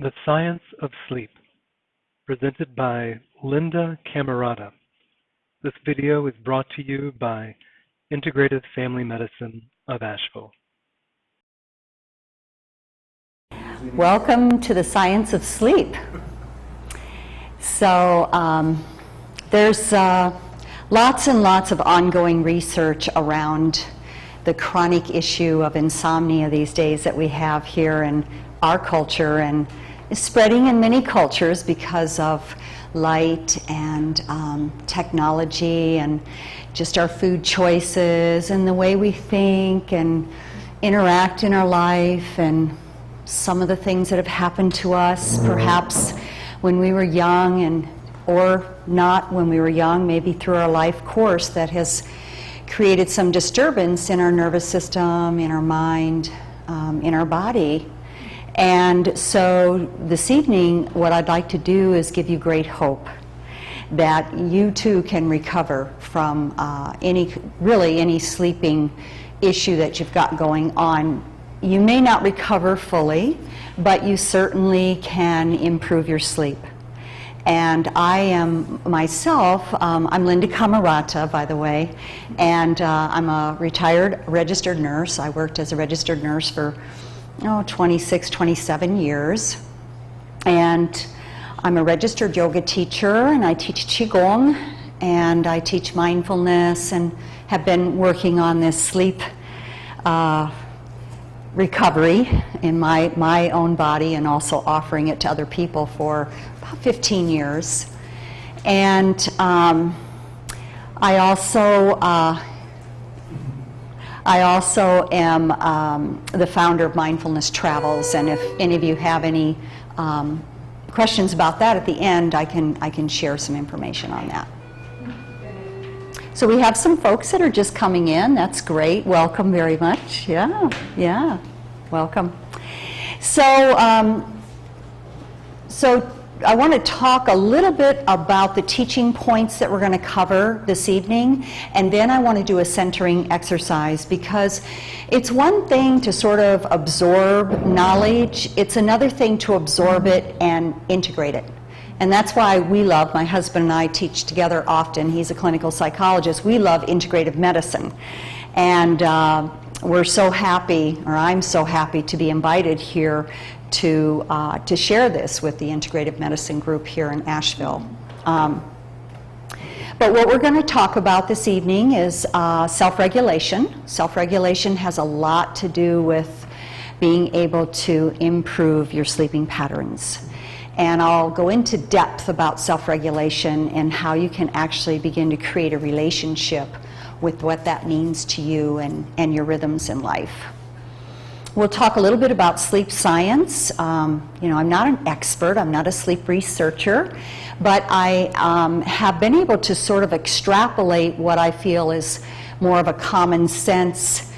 The Science of Sleep, presented by Linda Camaratta. This video is brought to you by Integrative Family Medicine of Asheville. Welcome to the Science of Sleep. So there's lots and lots of ongoing research around the chronic issue of insomnia these days that we have here in our culture, and is spreading in many cultures because of light and technology and just our food choices and the way we think and interact in our life, and some of the things that have happened to us perhaps when we were young and or not when we were young, maybe through our life course, that has created some disturbance in our nervous system, in our mind, in our body. And so this evening, what I'd like to do is give you great hope that you too can recover from any sleeping issue that you've got going on. You may not recover fully, but you certainly can improve your sleep. And I am myself, I'm Linda Camaratta, by the way, and I'm a retired registered nurse. I worked as a registered nurse for 26, 27 years. And I'm a registered yoga teacher, and I teach Qigong, and I teach mindfulness, and have been working on this sleep recovery in my own body, and also offering it to other people for about 15 years. And I also am the founder of Mindfulness Travels, and if any of you have any questions about that at the end, I can share some information on that. So we have some folks that are just coming in. That's great. Welcome very much. Yeah, welcome. So I want to talk a little bit about the teaching points that we're going to cover this evening, and then I want to do a centering exercise, because it's one thing to sort of absorb knowledge, it's another thing to absorb it and integrate it. And that's why we love, my husband and I teach together often, he's a clinical psychologist, we love integrative medicine. And we're so happy, or I'm so happy to be invited here to share this with the integrative medicine group here in Asheville. But what we're going to talk about this evening is self-regulation. Self-regulation has a lot to do with being able to improve your sleeping patterns. And I'll go into depth about self-regulation and how you can actually begin to create a relationship with what that means to you and your rhythms in life. We'll talk a little bit about sleep science. I'm not an expert, I'm not a sleep researcher, but I have been able to sort of extrapolate what I feel is more of a common sense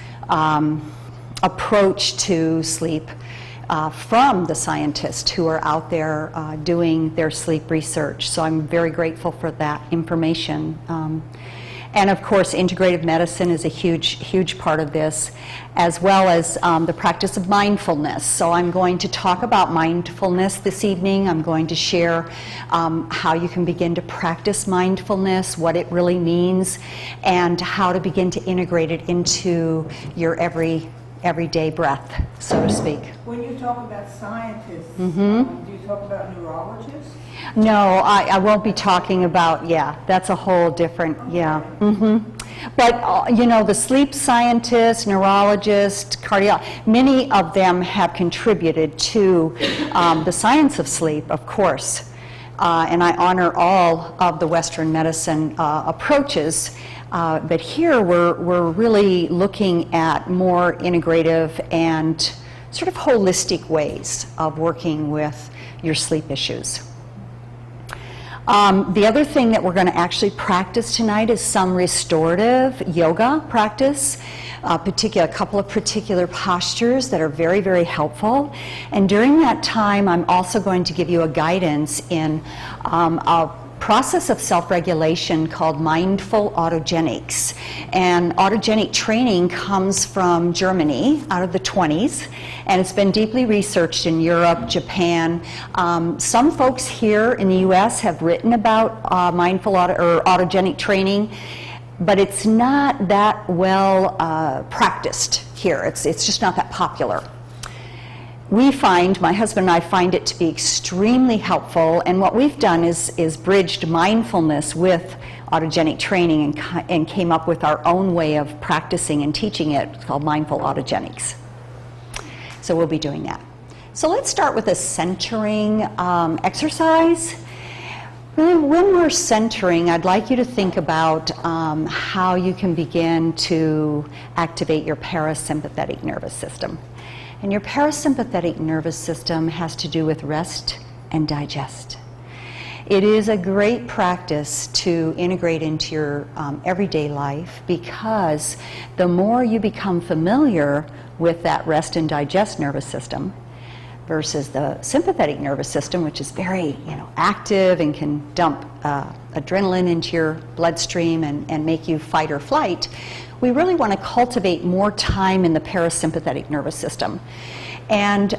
approach to sleep from the scientists who are out there doing their sleep research. So I'm very grateful for that information. And of course, integrative medicine is a huge part of this, as well as the practice of mindfulness. So I'm going to talk about mindfulness this evening. I'm going to share how you can begin to practice mindfulness, what it really means, and how to begin to integrate it into your everyday breath, so to speak. When you talk about scientists, do you talk about neurologists? No, I won't be talking about, that's a whole different, But, the sleep scientists, neurologists, many of them have contributed to the science of sleep, of course. And I honor all of the Western medicine approaches. But here we're really looking at more integrative and sort of holistic ways of working with your sleep issues. The other thing that we're going to actually practice tonight is some restorative yoga practice, a couple of particular postures that are very, very helpful. And during that time, I'm also going to give you a guidance in process of self-regulation called mindful autogenics. And autogenic training comes from Germany out of the 20s, and it's been deeply researched in Europe, Japan. Some folks here in the US have written about autogenic training, but it's not that well practiced here. It's just not that popular. We find, my husband and I find it to be extremely helpful, and what we've done is bridged mindfulness with autogenic training and came up with our own way of practicing and teaching it. It's called mindful autogenics. So we'll be doing that. So let's start with a centering exercise. When we're centering, I'd like you to think about how you can begin to activate your parasympathetic nervous system. And your parasympathetic nervous system has to do with rest and digest. It is a great practice to integrate into your everyday life, because the more you become familiar with that rest and digest nervous system versus the sympathetic nervous system, which is very active and can dump adrenaline into your bloodstream and make you fight or flight, we really want to cultivate more time in the parasympathetic nervous system. And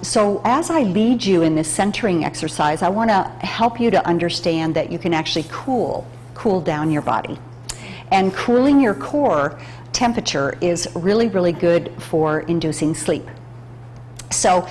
so as I lead you in this centering exercise, I want to help you to understand that you can actually cool down your body. And cooling your core temperature is really, really good for inducing sleep. So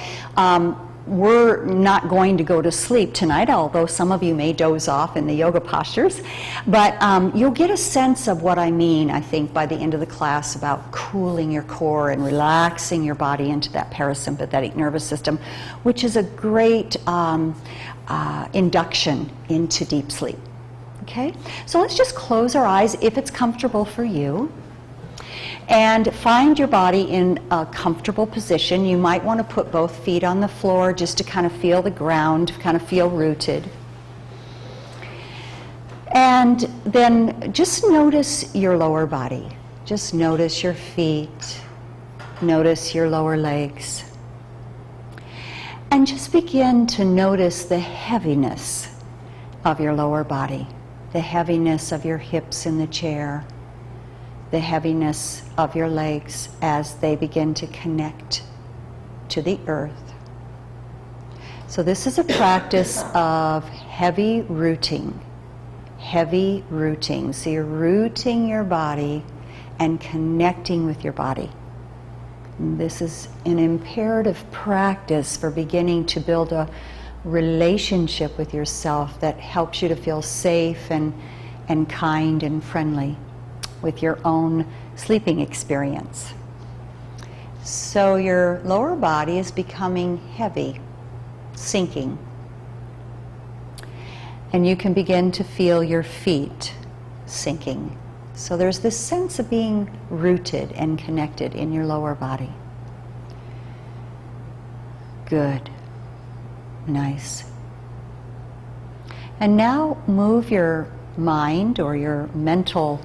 we're not going to go to sleep tonight, although some of you may doze off in the yoga postures. But you'll get a sense of what I mean, I think, by the end of the class about cooling your core and relaxing your body into that parasympathetic nervous system, which is a great induction into deep sleep. Okay? So let's just close our eyes if it's comfortable for you. And find your body in a comfortable position. You might want to put both feet on the floor just to kind of feel the ground, kind of feel rooted. And then just notice your lower body. Just notice your feet. Notice your lower legs. And just begin to notice the heaviness of your lower body, the heaviness of your hips in the chair, the heaviness of your legs as they begin to connect to the earth. So this is a practice of heavy rooting. Heavy rooting. So you're rooting your body and connecting with your body. And this is an imperative practice for beginning to build a relationship with yourself that helps you to feel safe and kind and friendly with your own sleeping experience. So your lower body is becoming heavy, sinking. And you can begin to feel your feet sinking. So there's this sense of being rooted and connected in your lower body. Good. Nice. And now move your mind or your mental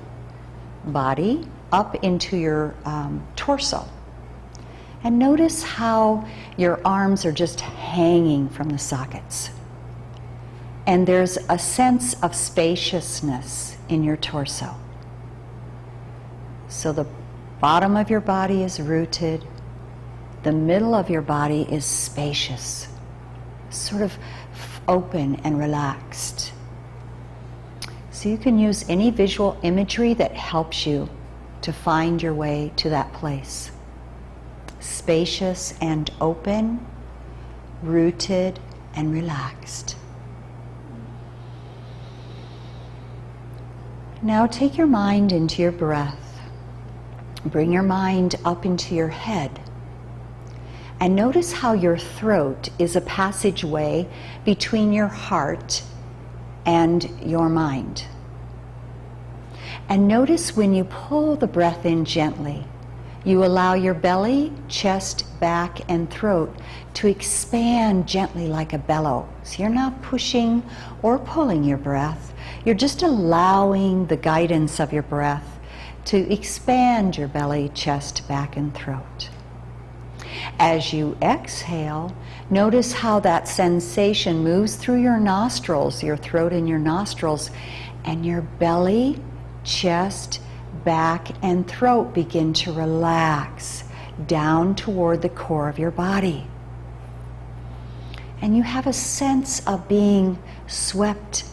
body up into your torso. And notice how your arms are just hanging from the sockets. And there's a sense of spaciousness in your torso. So the bottom of your body is rooted. The middle of your body is spacious, sort of open and relaxed. So you can use any visual imagery that helps you to find your way to that place. Spacious and open, rooted and relaxed. Now take your mind into your breath. Bring your mind up into your head. And notice how your throat is a passageway between your heart and your mind. And notice when you pull the breath in gently, you allow your belly, chest, back, and throat to expand gently like a bellow. So you're not pushing or pulling your breath. You're just allowing the guidance of your breath to expand your belly, chest, back, and throat. As you exhale, notice how that sensation moves through your nostrils, your throat and your nostrils, and your belly, chest, back, and throat begin to relax down toward the core of your body. And you have a sense of being swept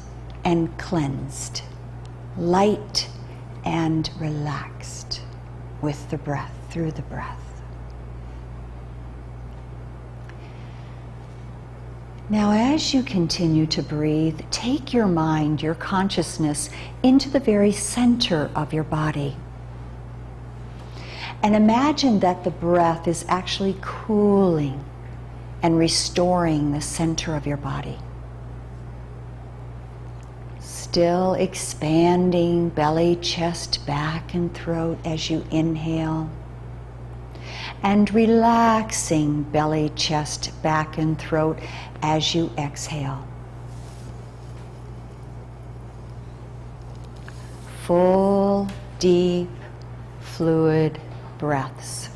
and cleansed, light and relaxed with the breath, through the breath. Now, as you continue to breathe, take your mind, your consciousness, into the very center of your body. And imagine that the breath is actually cooling and restoring the center of your body. Still expanding belly, chest, back, and throat as you inhale. And relaxing belly, chest, back, and throat as you exhale. Full, deep, fluid breaths.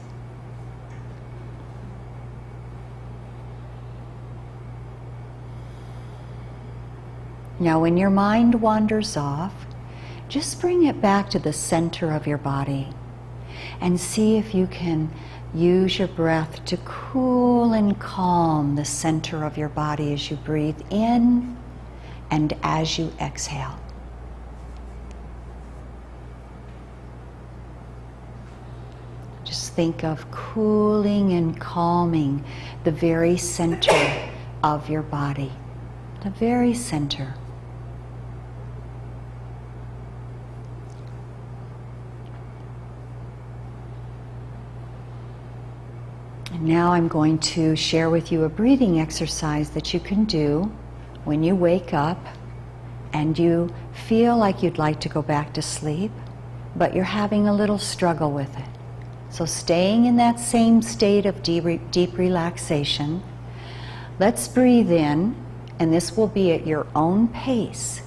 Now, when your mind wanders off, just bring it back to the center of your body and see if you can use your breath to cool and calm the center of your body as you breathe in and as you exhale. Just think of cooling and calming the very center of your body, the very center. And now I'm going to share with you a breathing exercise that you can do when you wake up and you feel like you'd like to go back to sleep, but you're having a little struggle with it. So staying in that same state of deep relaxation, let's breathe in, and this will be at your own pace.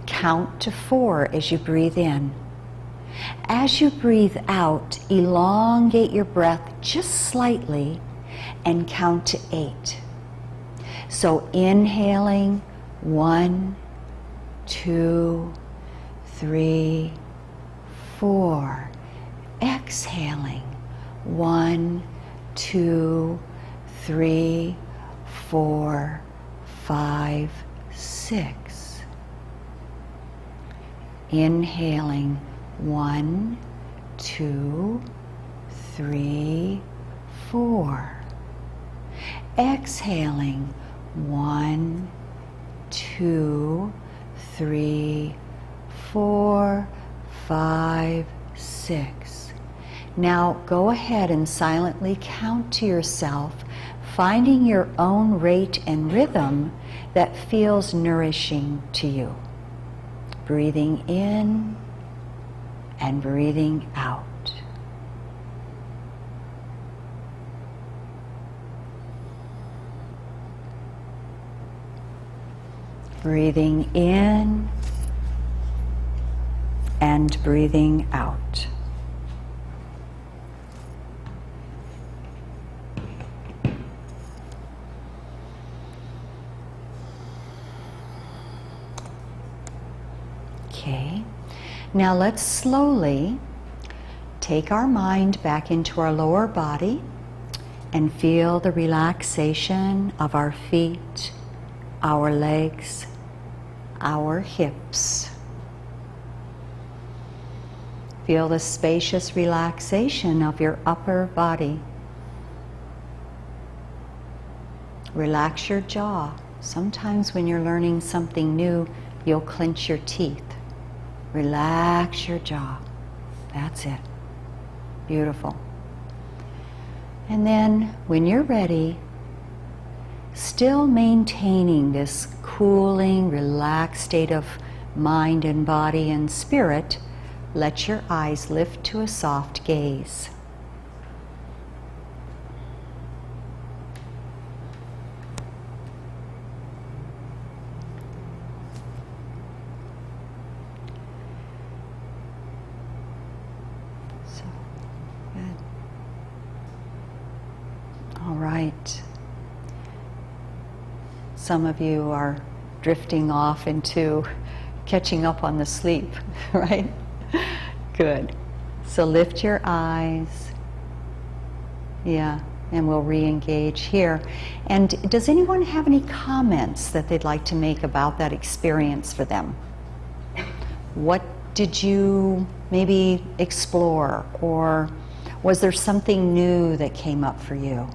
Count to 4 as you breathe in. As you breathe out, elongate your breath just slightly and count to 8. So inhaling, 1, 2, 3, 4. Exhaling, 1, 2, 3, 4, 5, 6. Inhaling, 1, 2, 3, 4. Exhaling, 1, 2, 3, 4, 5, 6. Now go ahead and silently count to yourself, finding your own rate and rhythm that feels nourishing to you. Breathing in and breathing out. Breathing in and breathing out. Okay, now let's slowly take our mind back into our lower body and feel the relaxation of our feet, our legs, our hips. Feel the spacious relaxation of your upper body. Relax your jaw. Sometimes when you're learning something new, you'll clench your teeth. Relax your jaw. That's it. Beautiful. And then when you're ready, still maintaining this cooling, relaxed state of mind and body and spirit, let your eyes lift to a soft gaze. So, good. Some of you are drifting off into catching up on the sleep, right? Good. So lift your eyes. Yeah, and we'll re-engage here. And does anyone have any comments that they'd like to make about that experience for them? What did you maybe explore, or was there something new that came up for you?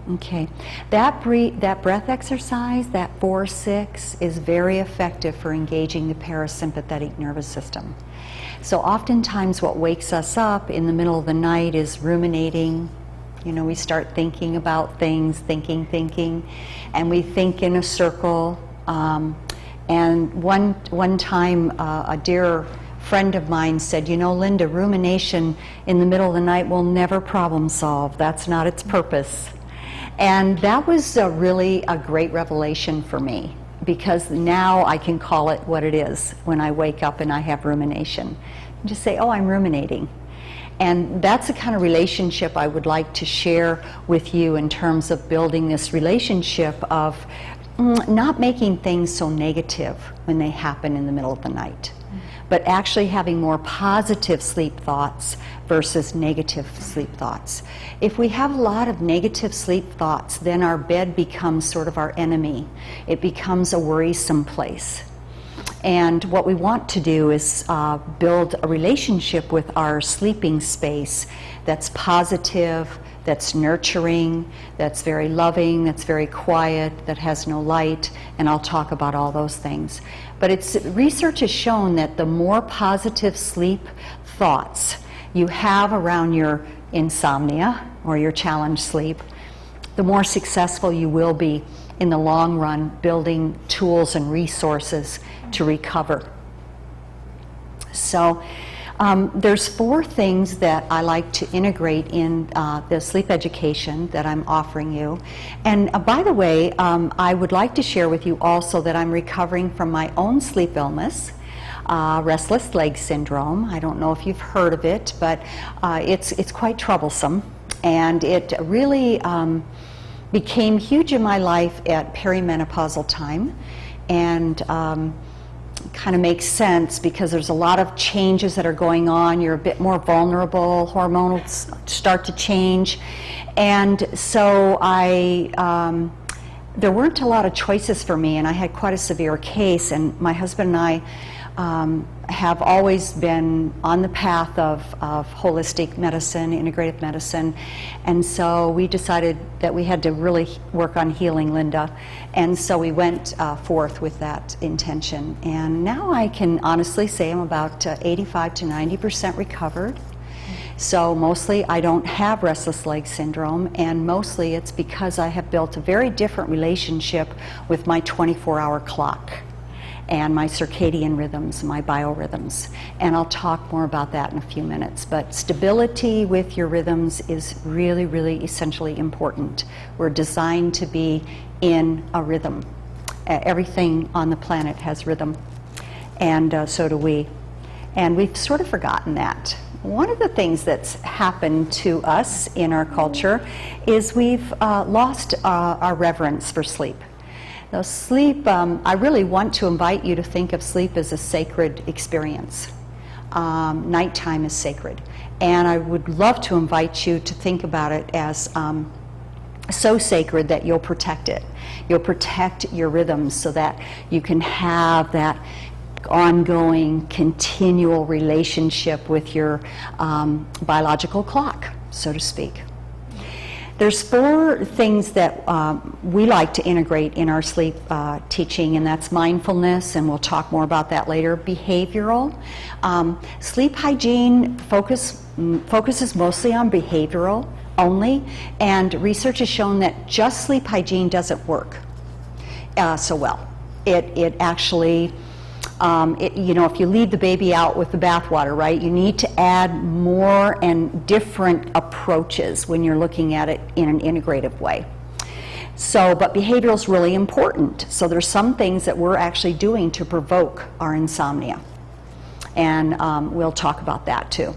Okay, that breath exercise, that 4-6, is very effective for engaging the parasympathetic nervous system. So oftentimes what wakes us up in the middle of the night is ruminating. You know, we start thinking about things, thinking, and we think in a circle. And one time a dear friend of mine said, you know, Linda, rumination in the middle of the night will never problem solve. That's not its purpose. And that was really a great revelation for me, because now I can call it what it is when I wake up and I have rumination. Just say, oh, I'm ruminating. And that's the kind of relationship I would like to share with you in terms of building this relationship of not making things so negative when they happen in the middle of the night, but actually having more positive sleep thoughts versus negative sleep thoughts. If we have a lot of negative sleep thoughts, then our bed becomes sort of our enemy. It becomes a worrisome place. And what we want to do is build a relationship with our sleeping space that's positive, that's nurturing, that's very loving, that's very quiet, that has no light, and I'll talk about all those things. But research has shown that the more positive sleep thoughts you have around your insomnia or your challenge sleep, the more successful you will be in the long run building tools and resources to recover. So there's 4 things that I like to integrate in the sleep education that I'm offering you. And by the way, I would like to share with you also that I'm recovering from my own sleep illness, restless leg syndrome. I don't know if you've heard of it, but it's quite troublesome. And it really became huge in my life at perimenopausal time. And kind of makes sense because there's a lot of changes that are going on. You're a bit more vulnerable. Hormones start to change. And so there weren't a lot of choices for me, and I had quite a severe case. And my husband and I have always been on the path of holistic medicine, integrative medicine. And so we decided that we had to really work on healing Linda. And so we went forth with that intention. And now I can honestly say I'm about 85 to 90% recovered. So mostly I don't have restless leg syndrome, and mostly it's because I have built a very different relationship with my 24-hour clock and my circadian rhythms, my biorhythms. And I'll talk more about that in a few minutes. But stability with your rhythms is really, really essentially important. We're designed to be in a rhythm. Everything on the planet has rhythm, and so do we. And we've sort of forgotten that. One of the things that's happened to us in our culture is we've lost our reverence for sleep. Now, sleep, I really want to invite you to think of sleep as a sacred experience. Nighttime is sacred. And I would love to invite you to think about it as so sacred that you'll protect it. You'll protect your rhythms so that you can have that ongoing, continual relationship with your biological clock, so to speak. There's 4 things that we like to integrate in our sleep teaching, and that's mindfulness, and we'll talk more about that later. Behavioral. Sleep hygiene focuses mostly on behavioral only, and research has shown that just sleep hygiene doesn't work so well. It actually if you leave the baby out with the bathwater, right, you need to add more and different approaches when you're looking at it in an integrative way. So, but behavioral is really important. So there's some things that we're actually doing to provoke our insomnia. And we'll talk about that too.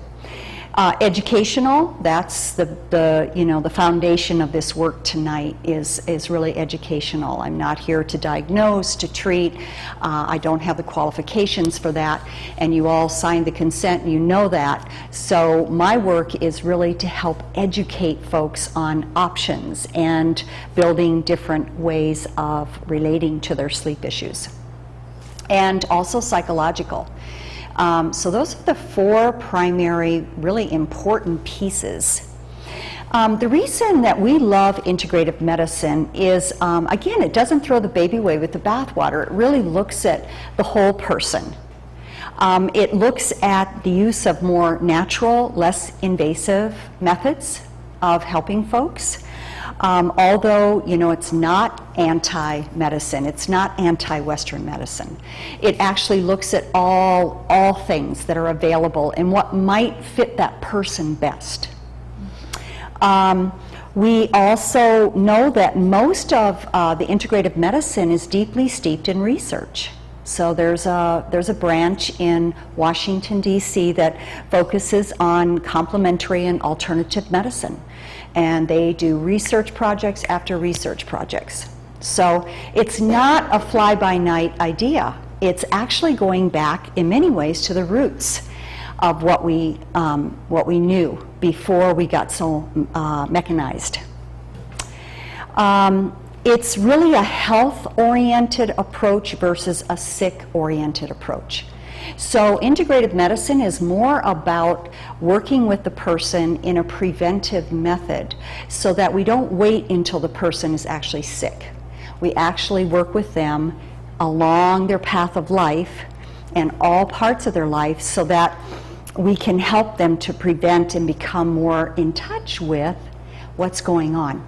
Educational, that's the foundation of this work tonight is really educational. I'm not here to diagnose, to treat. I don't have the qualifications for that, and you all signed the consent, and you know that. So my work is really to help educate folks on options and building different ways of relating to their sleep issues. And also psychological. So those are the 4 primary, really important pieces. The reason that we love integrative medicine is, again, it doesn't throw the baby away with the bathwater. It really looks at the whole person. It looks at the use of more natural, less invasive methods of helping folks. Although, it's not anti-medicine, it's not anti-Western medicine. It actually looks at all things that are available and what might fit that person best. We also know that most of the integrative medicine is deeply steeped in research. So there's a branch in Washington, D.C. that focuses on complementary and alternative medicine. And they do research projects after research projects. So it's not a fly-by-night idea. It's actually going back in many ways to the roots of what we knew before we got so mechanized. It's really a health-oriented approach versus a sick-oriented approach. So integrative medicine is more about working with the person in a preventive method so that we don't wait until the person is actually sick. We actually work with them along their path of life and all parts of their life so that we can help them to prevent and become more in touch with what's going on.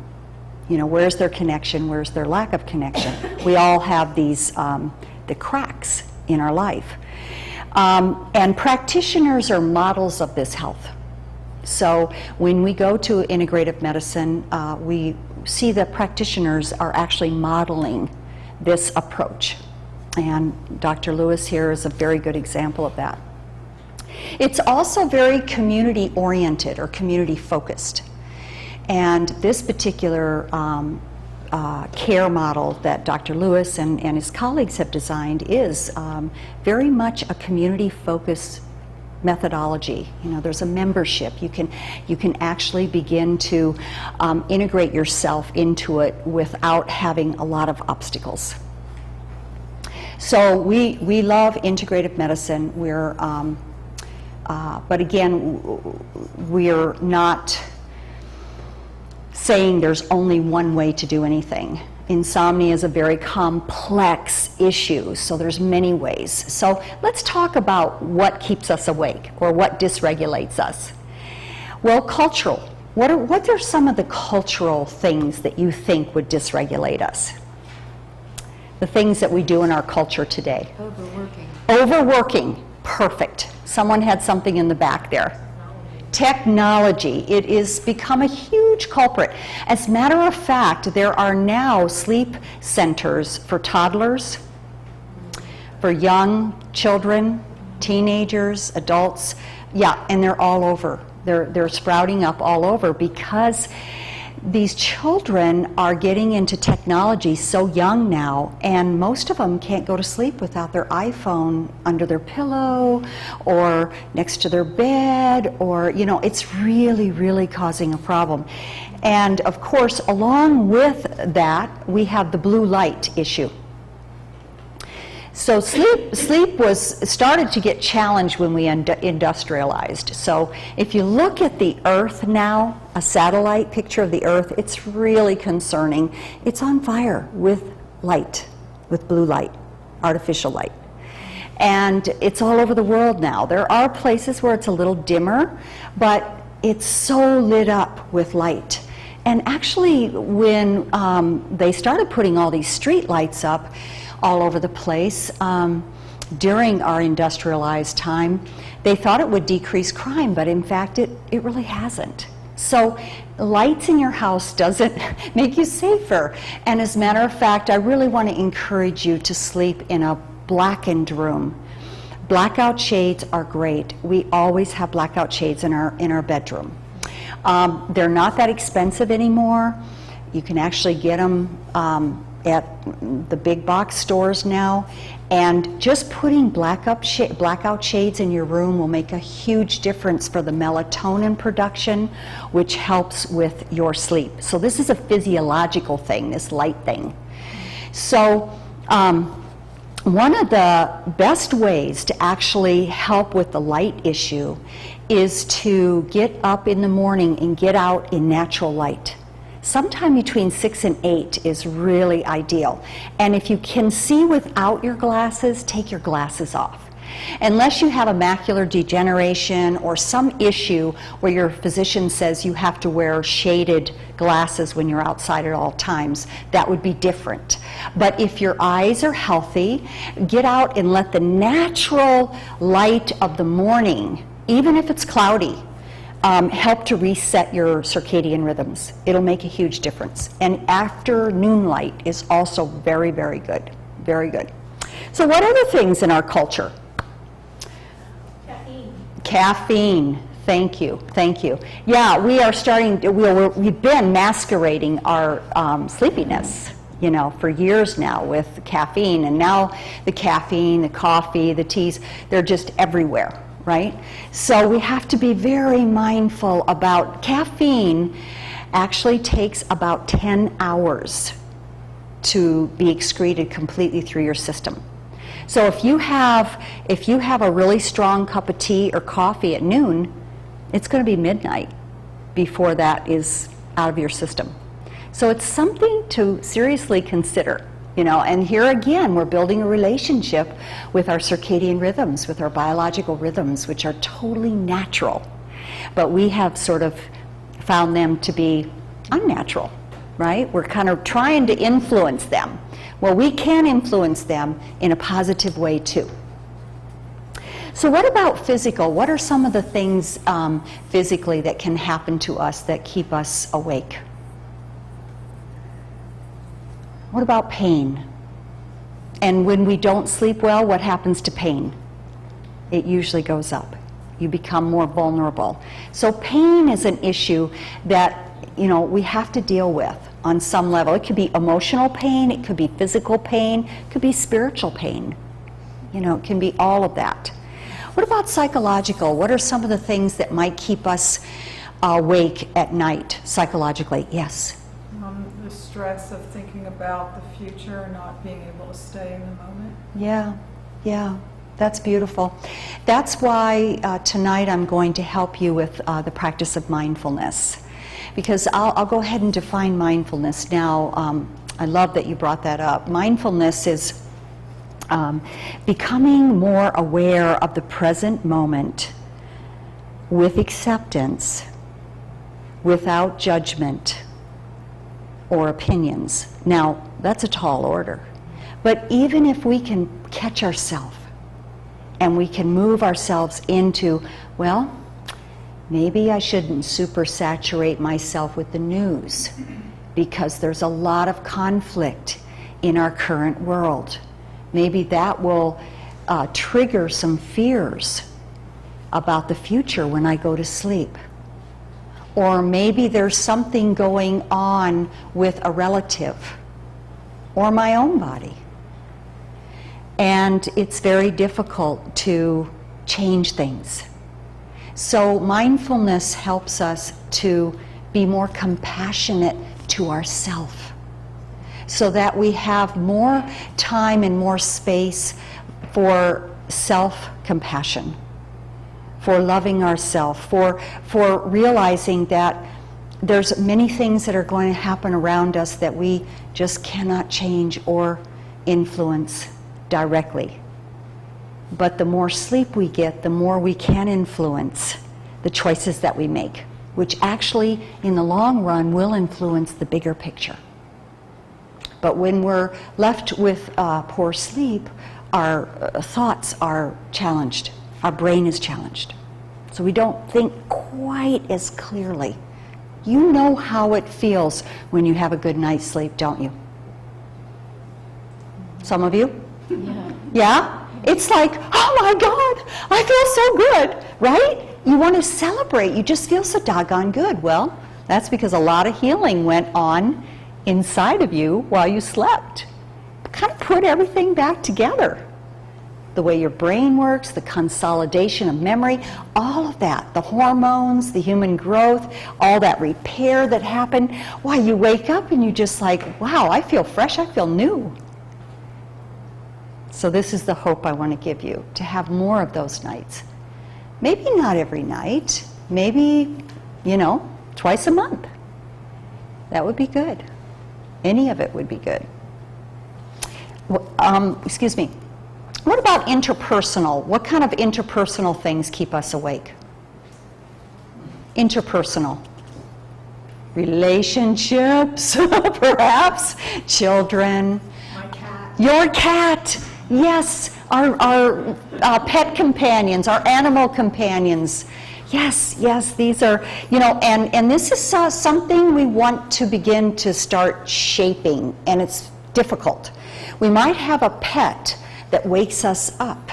Where's their connection, where's their lack of connection? We all have these, the cracks in our life. And practitioners are models of this health. So when we go to integrative medicine, we see that practitioners are actually modeling this approach. And Dr. Lewis here is a very good example of that. It's also very community-oriented or community-focused. And this particular care model that Dr. Lewis and his colleagues have designed is very much a community-focused methodology. There's a membership. You can actually begin to integrate yourself into it without having a lot of obstacles. So we love integrative medicine. But again, we're not saying there's only one way to do anything. Insomnia is a very complex issue, so there's many ways. So let's talk about what keeps us awake or what dysregulates us. Well, cultural. What are some of the cultural things that you think would dysregulate us? The things that we do in our culture today. Overworking. Overworking. Perfect. Someone had something in the back there. Technology. It is become a huge culprit. As a matter of fact, there are now sleep centers for toddlers, for young children, teenagers, adults. Yeah, and they're all over. They're sprouting up all over because these children are getting into technology so young now, and most of them can't go to sleep without their iPhone under their pillow or next to their bed, or it's really, really causing a problem. And of course, along with that, we have the blue light issue. So sleep was started to get challenged when we industrialized. So if you look at the Earth now, a satellite picture of the Earth, it's really concerning. It's on fire with light, with blue light, artificial light. And it's all over the world now. There are places where it's a little dimmer, but it's so lit up with light. And actually, when they started putting all these street lights up all over the place during our industrialized time, they thought it would decrease crime, but in fact it really hasn't. So lights in your house doesn't make you safer. And as a matter of fact, I really want to encourage you to sleep in a blackened room. Blackout shades are great. We always have blackout shades in our bedroom. They're not that expensive anymore. You can actually get them at the big box stores now. And just putting blackout shades in your room will make a huge difference for the melatonin production, which helps with your sleep. So this is a physiological thing, this light thing. So one of the best ways to actually help with the light issue is to get up in the morning and get out in natural light. Sometime between 6 and 8 is really ideal. And if you can see without your glasses, take your glasses off. Unless you have a macular degeneration or some issue where your physician says you have to wear shaded glasses when you're outside at all times, that would be different. But if your eyes are healthy, get out and let the natural light of the morning, even if it's cloudy, help to reset your circadian rhythms. It'll make a huge difference. And afternoon light is also very, very good. Very good. So what other things in our culture? Caffeine. Thank you. Thank you. Yeah, we are starting, we've been masquerading our sleepiness, you know, for years now with caffeine. And now the caffeine, the coffee, the teas, they're just everywhere, right? So we have to be very mindful about caffeine. Actually takes about 10 hours to be excreted completely through your system. So if you have a really strong cup of tea or coffee at noon, it's going to be midnight before that is out of your system. So it's something to seriously consider, you know. And here again, we're building a relationship with our circadian rhythms, with our biological rhythms, which are totally natural. But we have sort of found them to be unnatural, right? We're kind of trying to influence them. Well, we can influence them in a positive way too. So what about physical? What are some of the things physically that can happen to us that keep us awake? What about pain? And when we don't sleep well, what happens to pain? It usually goes up. You become more vulnerable. So pain is an issue that, you know, we have to deal with on some level. It could be emotional pain, it could be physical pain, it could be spiritual pain. You know, it can be all of that. What about psychological? What are some of the things that might keep us awake at night psychologically? Yes? The stress of thinking about the future and not being able to stay in the moment. Yeah, yeah. That's beautiful. That's why tonight I'm going to help you with the practice of mindfulness. Because I'll go ahead and define mindfulness now. I love that you brought that up. Mindfulness is becoming more aware of the present moment with acceptance, without judgment or opinions. Now, that's a tall order. But even if we can catch ourselves and we can move ourselves into, well, maybe I shouldn't supersaturate myself with the news because there's a lot of conflict in our current world. Maybe that will trigger some fears about the future when I go to sleep. Or maybe there's something going on with a relative or my own body. And it's very difficult to change things. So mindfulness helps us to be more compassionate to ourselves so that we have more time and more space for self-compassion, for loving ourselves, for realizing that there's many things that are going to happen around us that we just cannot change or influence directly. But the more sleep we get, the more we can influence the choices that we make, which actually, in the long run, will influence the bigger picture. But when we're left with poor sleep, our thoughts are challenged. Our brain is challenged. So we don't think quite as clearly. You know how it feels when you have a good night's sleep, don't you? Some of you? Yeah. Yeah? It's like, oh my God, I feel so good, right? You want to celebrate. You just feel so doggone good. Well, that's because a lot of healing went on inside of you while you slept. Kind of put everything back together. The way your brain works, the consolidation of memory, all of that, the hormones, the human growth, all that repair that happened. Why, you wake up and you just like, wow, I feel fresh, I feel new. So this is the hope I want to give you, to have more of those nights. Maybe not every night, maybe, twice a month. That would be good. Any of it would be good. Excuse me. What about interpersonal? What kind of interpersonal things keep us awake? Interpersonal. Relationships, perhaps. Children. My cat. Your cat. Yes. Our pet companions, our animal companions. Yes, these are, and this is something we want to begin to start shaping, and it's difficult. We might have a pet that wakes us up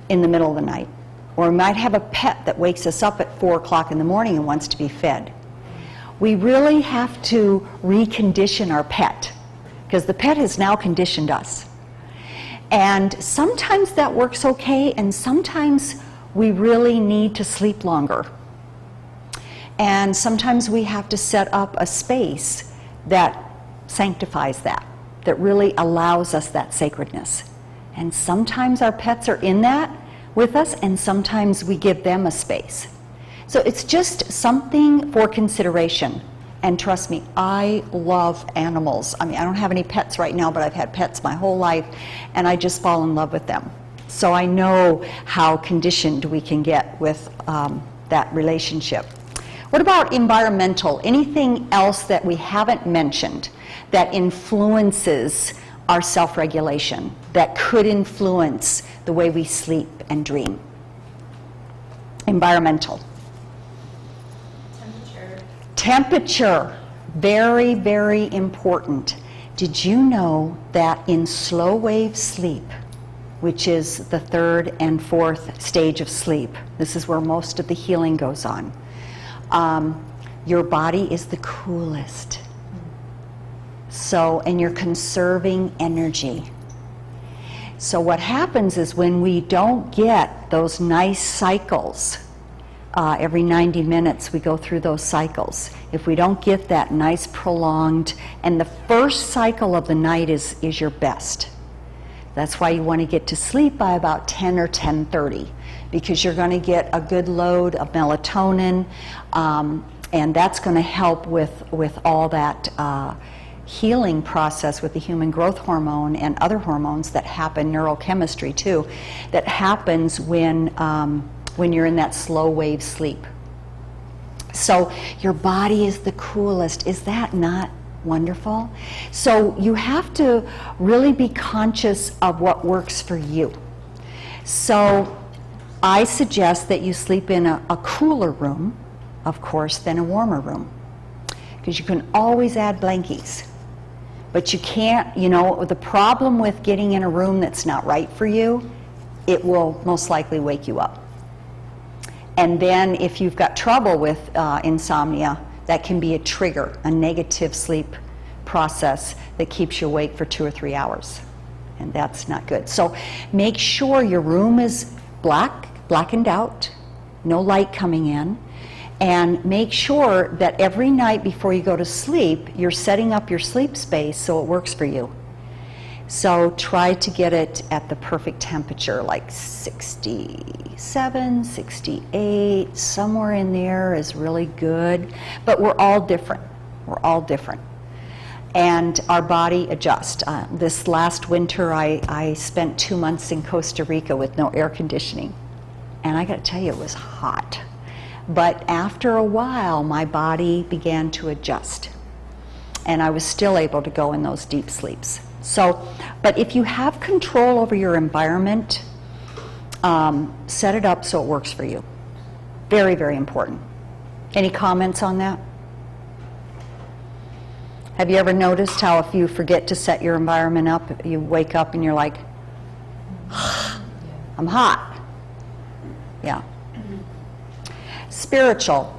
in the middle of the night, or we might have a pet that wakes us up at 4 o'clock in the morning and wants to be fed. We really have to recondition our pet, because the pet has now conditioned us. And sometimes that works okay, and sometimes we really need to sleep longer. And sometimes we have to set up a space that sanctifies that really allows us that sacredness. And sometimes our pets are in that with us, and sometimes we give them a space. So it's just something for consideration. And trust me, I love animals. I mean, I don't have any pets right now, but I've had pets my whole life, and I just fall in love with them. So I know how conditioned we can get with that relationship. What about environmental? Anything else that we haven't mentioned that influences our self-regulation, that could influence the way we sleep and dream? Environmental. Temperature, very, very important. Did you know that in slow wave sleep, which is the 3rd and 4th stage of sleep, this is where most of the healing goes on, your body is the coolest. So, and you're conserving energy. So what happens is when we don't get those nice cycles, every 90 minutes we go through those cycles. If we don't get that nice prolonged, and the first cycle of the night is your best. That's why you want to get to sleep by about 10 or 10:30, because you're going to get a good load of melatonin, and that's going to help with all that healing process with the human growth hormone and other hormones that happen, neurochemistry too, that happens when you're in that slow wave sleep. So your body is the coolest. Is that not wonderful? So you have to really be conscious of what works for you. So I suggest that you sleep in a cooler room, of course, than a warmer room, because you can always add blankies. But you can't, the problem with getting in a room that's not right for you, it will most likely wake you up. And then if you've got trouble with insomnia, that can be a trigger, a negative sleep process that keeps you awake for 2 or 3 hours. And that's not good. So make sure your room is blackened out, no light coming in. And make sure that every night before you go to sleep, you're setting up your sleep space so it works for you. So try to get it at the perfect temperature, like 67, 68, somewhere in there is really good. But we're all different. We're all different. And our body adjusts. This last winter, I spent 2 months in Costa Rica with no air conditioning. And I got to tell you, it was hot. But after a while, my body began to adjust. And I was still able to go in those deep sleeps. So, but if you have control over your environment, set it up so it works for you. Very, very important. Any comments on that? Have you ever noticed how if you forget to set your environment up, you wake up and you're like, I'm hot. Yeah. Spiritual.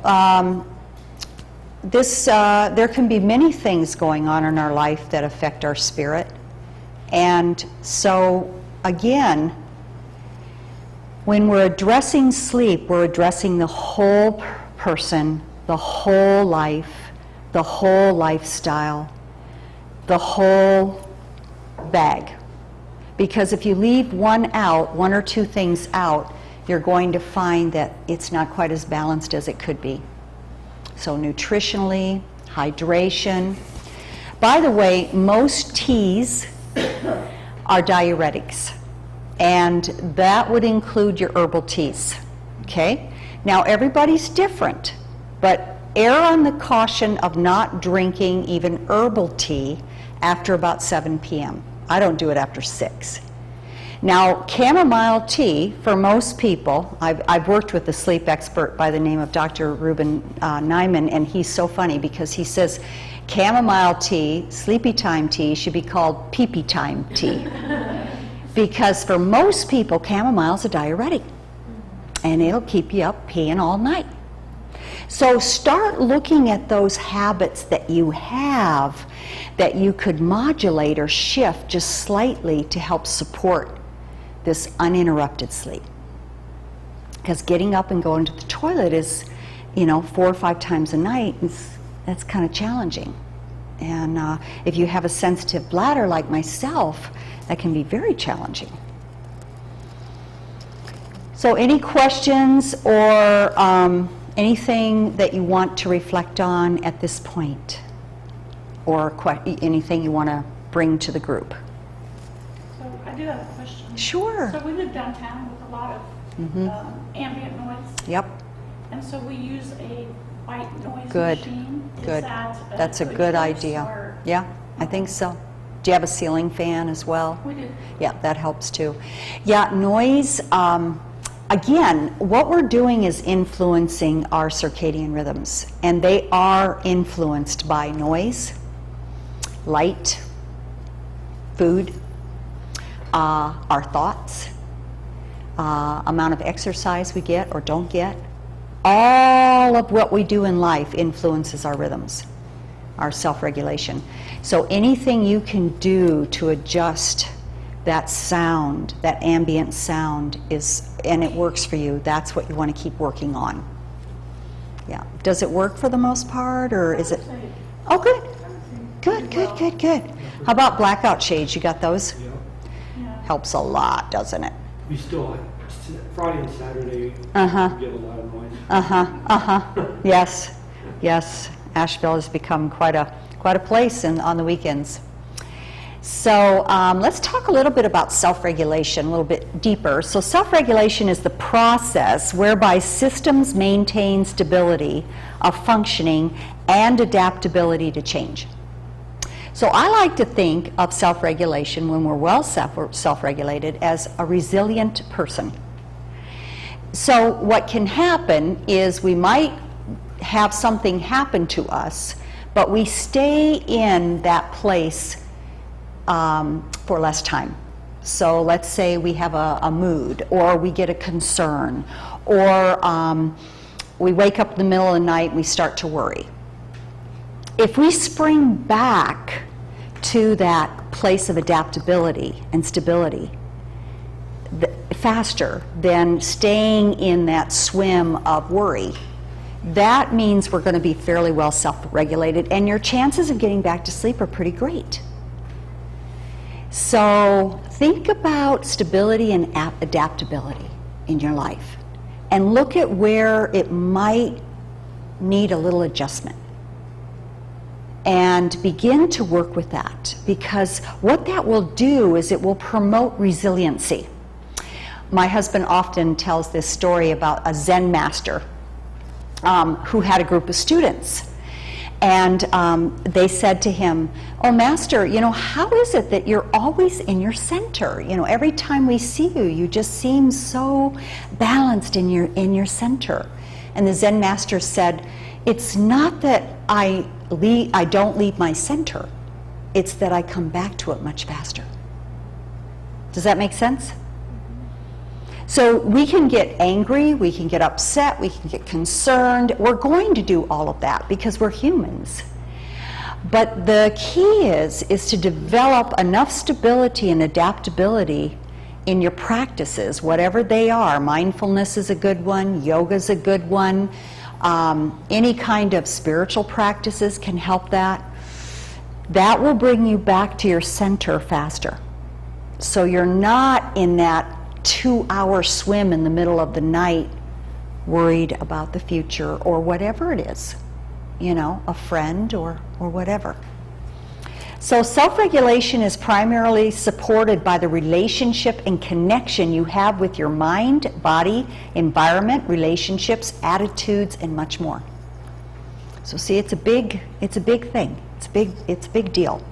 There can be many things going on in our life that affect our spirit. And so, again, when we're addressing sleep, we're addressing the whole person, the whole life, the whole lifestyle, the whole bag. Because if you leave one out, one or two things out, you're going to find that it's not quite as balanced as it could be. So nutritionally, hydration. By the way, most teas are diuretics, and that would include your herbal teas, okay? Now everybody's different, but err on the caution of not drinking even herbal tea after about 7 p.m. I don't do it after 6. Now, chamomile tea, for most people, I've worked with a sleep expert by the name of Dr. Ruben Nyman, and he's so funny because he says chamomile tea, sleepy time tea, should be called pee-pee time tea. Because for most people, chamomile's a diuretic, and it'll keep you up peeing all night. So start looking at those habits that you have that you could modulate or shift just slightly to help support this uninterrupted sleep. Because getting up and going to the toilet is, 4 or 5 times a night, that's kind of challenging. And if you have a sensitive bladder like myself, that can be very challenging. So any questions or anything that you want to reflect on at this point? Or anything you want to bring to the group? So I do have a question. Sure. So we live downtown with a lot of ambient noise. Yep. And so we use a white noise Good. machine. Is Good. That's a good choice, idea. or- Yeah, I think so. Do you have a ceiling fan as well? We do. Yeah, that helps too. Yeah, noise, again, what we're doing is influencing our circadian rhythms, and they are influenced by noise, light, food, our thoughts, amount of exercise we get or don't get. All of what we do in life influences our rhythms, our self-regulation. So anything you can do to adjust that sound, that ambient sound, and it works for you, that's what you want to keep working on. Yeah. Does it work for the most part, or is it? Oh, good. Good, good, good, good. How about blackout shades? You got those? Yeah. Helps a lot, doesn't it? We still, Friday and Saturday, we get a lot of noise. Yes, yes. Asheville has become quite a place on the weekends. So let's talk a little bit about self-regulation, a little bit deeper. So self-regulation is the process whereby systems maintain stability of functioning and adaptability to change. So I like to think of self-regulation, when we're well self-regulated, as a resilient person. So what can happen is we might have something happen to us, but we stay in that place for less time. So let's say we have a mood, or we get a concern, or we wake up in the middle of the night and we start to worry. If we spring back to that place of adaptability and stability faster than staying in that swim of worry, that means we're going to be fairly well self-regulated, and your chances of getting back to sleep are pretty great. So think about stability and adaptability in your life, and look at where it might need a little adjustment, and begin to work with that, because what that will do is it will promote resiliency. My husband often tells this story about a Zen master who had a group of students, and they said to him, "Oh, master, how is it that you're always in your center? Every time we see you, you just seem so balanced in your center." And the Zen master said, "It's not that I don't leave my center, it's that I come back to it much faster." Does that make sense? So we can get angry, we can get upset, we can get concerned. We're going to do all of that because we're humans. But the key is to develop enough stability and adaptability in your practices, whatever they are. Mindfulness is a good one, yoga is a good one, any kind of spiritual practices can help that. That will bring you back to your center faster. So you're not in that 2-hour swim in the middle of the night worried about the future or whatever it is, you know, a friend or whatever. So self-regulation is primarily supported by the relationship and connection you have with your mind, body, environment, relationships, attitudes, and much more. So see, it's a big thing. It's a big deal.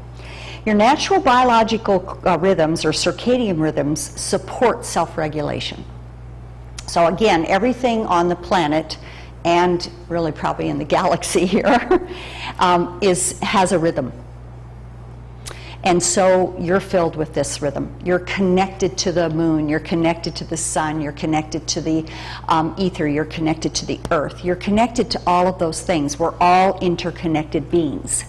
Your natural biological rhythms or circadian rhythms support self-regulation. So again, everything on the planet and really probably in the galaxy here has a rhythm. And so you're filled with this rhythm. You're connected to the moon, you're connected to the sun, you're connected to the ether, you're connected to the earth. You're connected to all of those things. We're all interconnected beings.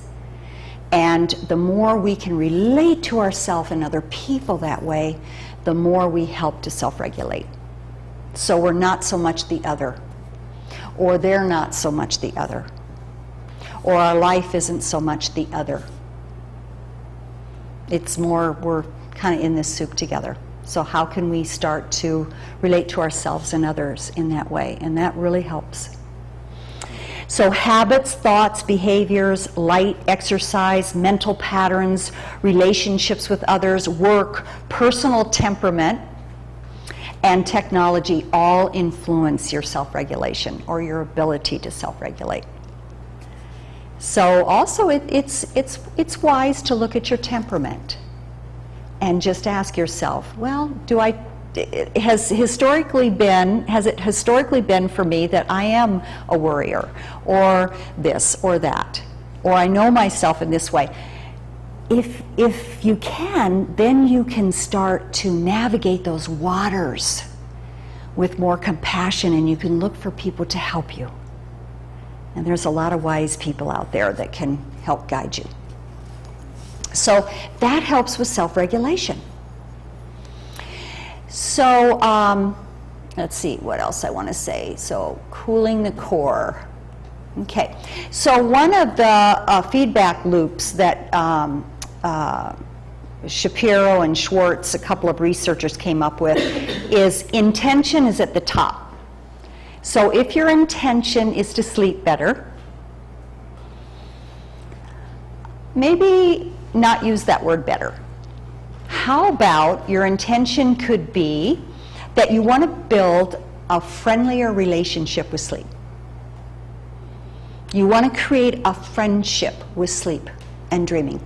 And the more we can relate to ourselves and other people that way, the more we help to self-regulate. So we're not so much the other, or they're not so much the other, or our life isn't so much the other. It's more, we're kind of in this soup together. So how can we start to relate to ourselves and others in that way? And that really helps. So habits, thoughts, behaviors, light, exercise, mental patterns, relationships with others, work, personal temperament, and technology all influence your self-regulation or your ability to self-regulate. So also it's wise to look at your temperament and just ask yourself, well, has it historically been for me that I am a worrier or this or that, or I know myself in this way? If you can, then you can start to navigate those waters with more compassion, and you can look for people to help you. And there's a lot of wise people out there that can help guide you. So that helps with self-regulation. So let's see what else I want to say. So cooling the core. Okay. So one of the feedback loops that Shapiro and Schwartz, a couple of researchers, came up with is intention is at the top. So if your intention is to sleep better, maybe not use that word better. How about your intention could be that you want to build a friendlier relationship with sleep. You want to create a friendship with sleep and dreaming.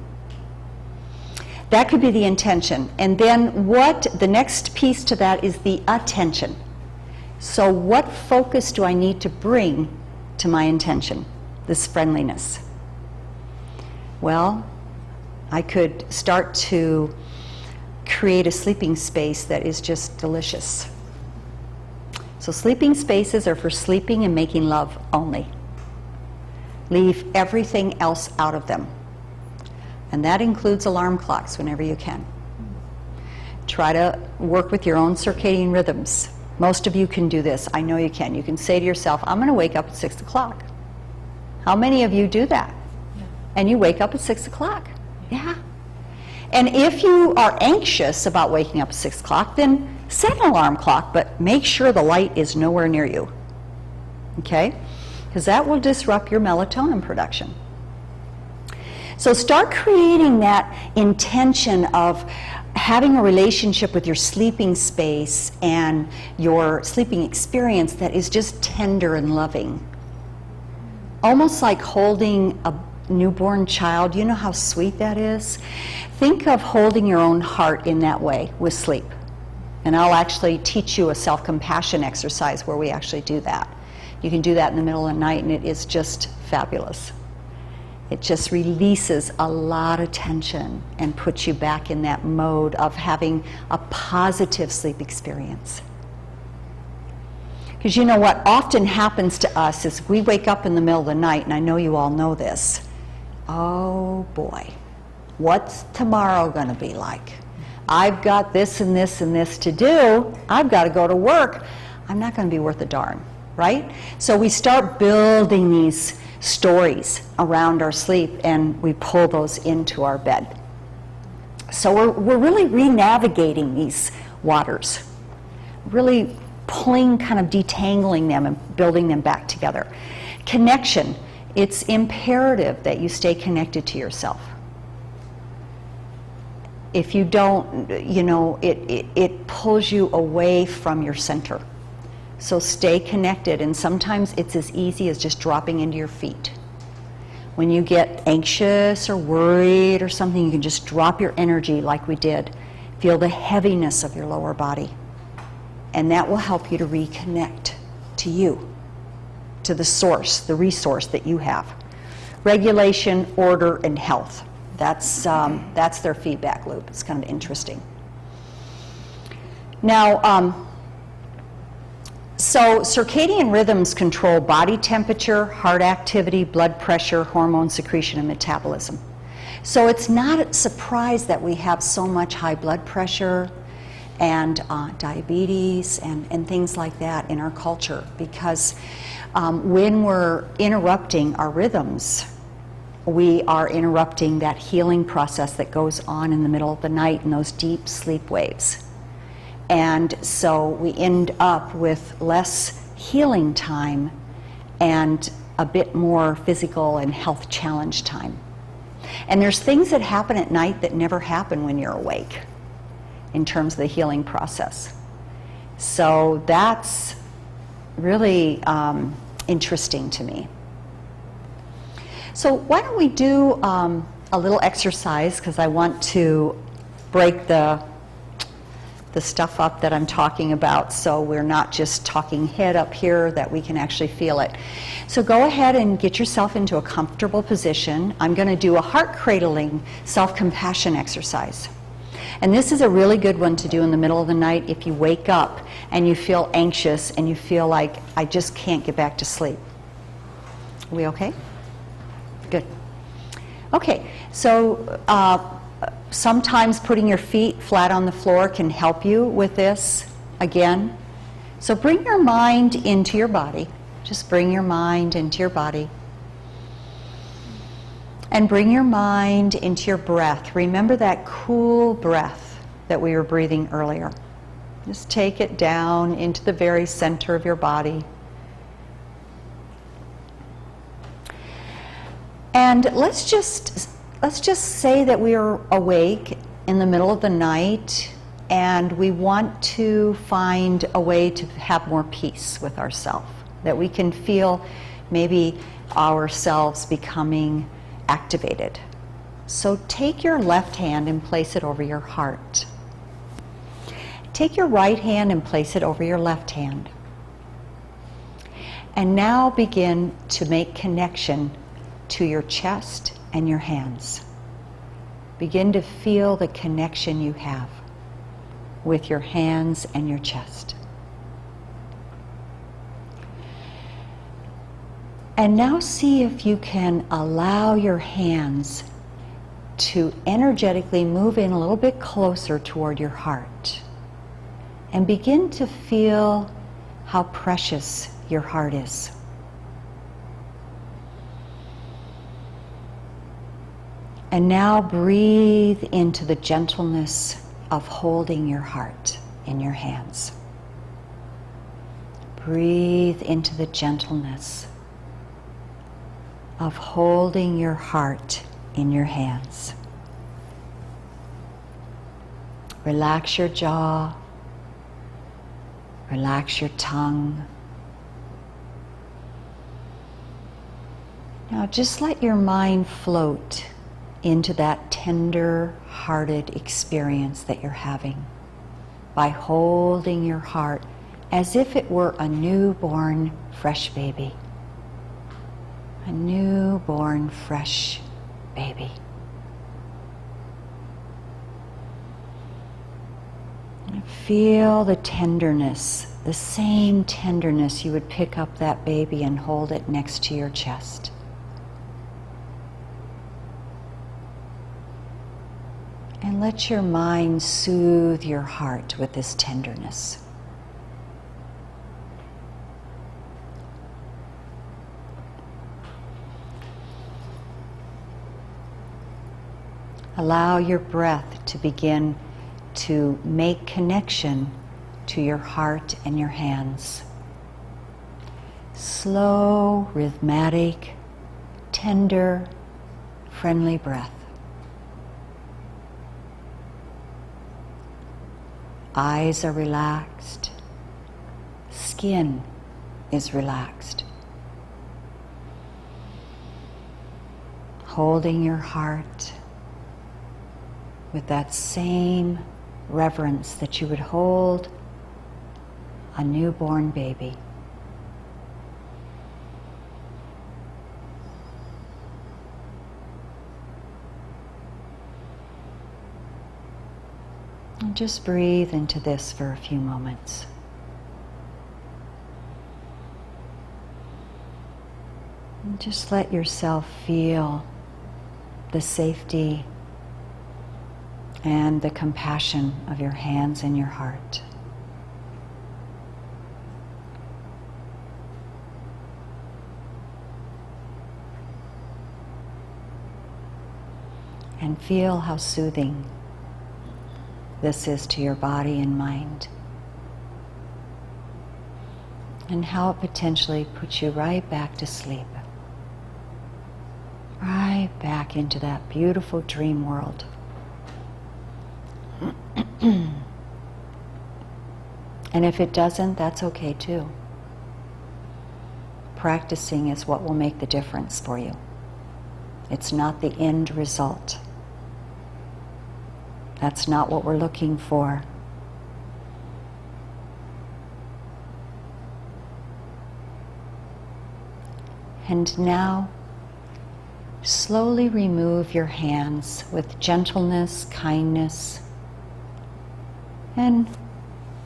That could be the intention. And then the next piece to that is the attention. So what focus do I need to bring to my intention, this friendliness? Well, I could start to create a sleeping space that is just delicious. So sleeping spaces are for sleeping and making love only. Leave everything else out of them. And that includes alarm clocks whenever you can. Try to work with your own circadian rhythms. Most of you can do this. I know you can. You can say to yourself, I'm going to wake up at 6 o'clock. How many of you do that? Yeah. And you wake up at 6 o'clock? Yeah. And if you are anxious about waking up at 6 o'clock, then set an alarm clock, but make sure the light is nowhere near you. Okay? Because that will disrupt your melatonin production. So start creating that intention of having a relationship with your sleeping space and your sleeping experience that is just tender and loving. Almost like holding a newborn child. You know how sweet that is? Think of holding your own heart in that way with sleep. And I'll actually teach you a self-compassion exercise where we actually do that. You can do that in the middle of the night, and it is just fabulous. It just releases a lot of tension and puts you back in that mode of having a positive sleep experience. Because you know what often happens to us is we wake up in the middle of the night, and I know you all know this. Oh boy, what's tomorrow going to be like? I've got this and this and this to do. I've got to go to work. I'm not going to be worth a darn, right? So we start building these stories around our sleep, and we pull those into our bed. So we're really re-navigating these waters, really pulling, kind of detangling them and building them back together. Connection. It's imperative that you stay connected to yourself. If you don't, you know, it pulls you away from your center. So stay connected, and sometimes it's as easy as just dropping into your feet. When you get anxious or worried or something, you can just drop your energy like we did. Feel the heaviness of your lower body. And that will help you to reconnect to you, to the source, the resource that you have. Regulation, order, and health. That's their feedback loop. It's kind of interesting. Now, so circadian rhythms control body temperature, heart activity, blood pressure, hormone secretion, and metabolism. So it's not a surprise that we have so much high blood pressure and diabetes and things like that in our culture, because when we're interrupting our rhythms, we are interrupting that healing process that goes on in the middle of the night in those deep sleep waves. And so we end up with less healing time and a bit more physical and health challenge time. And there's things that happen at night that never happen when you're awake in terms of the healing process. So that's really interesting to me. So why don't we do a little exercise, because I want to break the stuff up that I'm talking about, so we're not just talking head up here, that we can actually feel it. So go ahead and get yourself into a comfortable position. I'm going to do a heart cradling self-compassion exercise. And this is a really good one to do in the middle of the night if you wake up and you feel anxious and you feel like, I just can't get back to sleep. Are we okay? Good. Okay, so sometimes putting your feet flat on the floor can help you with this again. So bring your mind into your body. Just bring your mind into your body. And bring your mind into your breath. Remember that cool breath that we were breathing earlier. Just take it down into the very center of your body. And let's just say that we are awake in the middle of the night and we want to find a way to have more peace with ourselves, that we can feel maybe ourselves becoming activated. So take your left hand and place it over your heart. Take your right hand and place it over your left hand. And now begin to make connection to your chest and your hands. Begin to feel the connection you have with your hands and your chest. And now see if you can allow your hands to energetically move in a little bit closer toward your heart. And begin to feel how precious your heart is. And now breathe into the gentleness of holding your heart in your hands. Breathe into the gentleness of holding your heart in your hands. Relax your jaw. Relax your tongue. Now just let your mind float into that tender-hearted experience that you're having by holding your heart as if it were a newborn, fresh baby. A newborn, fresh baby. And Feel the tenderness, the same tenderness you would pick up that baby and hold it next to your chest. And let your mind soothe your heart with this tenderness. Allow your breath to begin to make connection to your heart and your hands. Slow, rhythmic, tender, friendly breath. Eyes are relaxed. Skin is relaxed. Holding your heart with that same reverence that you would hold a newborn baby. And just breathe into this for a few moments. And just let yourself feel the safety and the compassion of your hands and your heart. And feel how soothing this is to your body and mind, and how it potentially puts you right back to sleep, right back into that beautiful dream world. And if it doesn't, that's okay too. Practicing is what will make the difference for you. It's not the end result. That's not what we're looking for. And now, slowly remove your hands with gentleness, kindness, and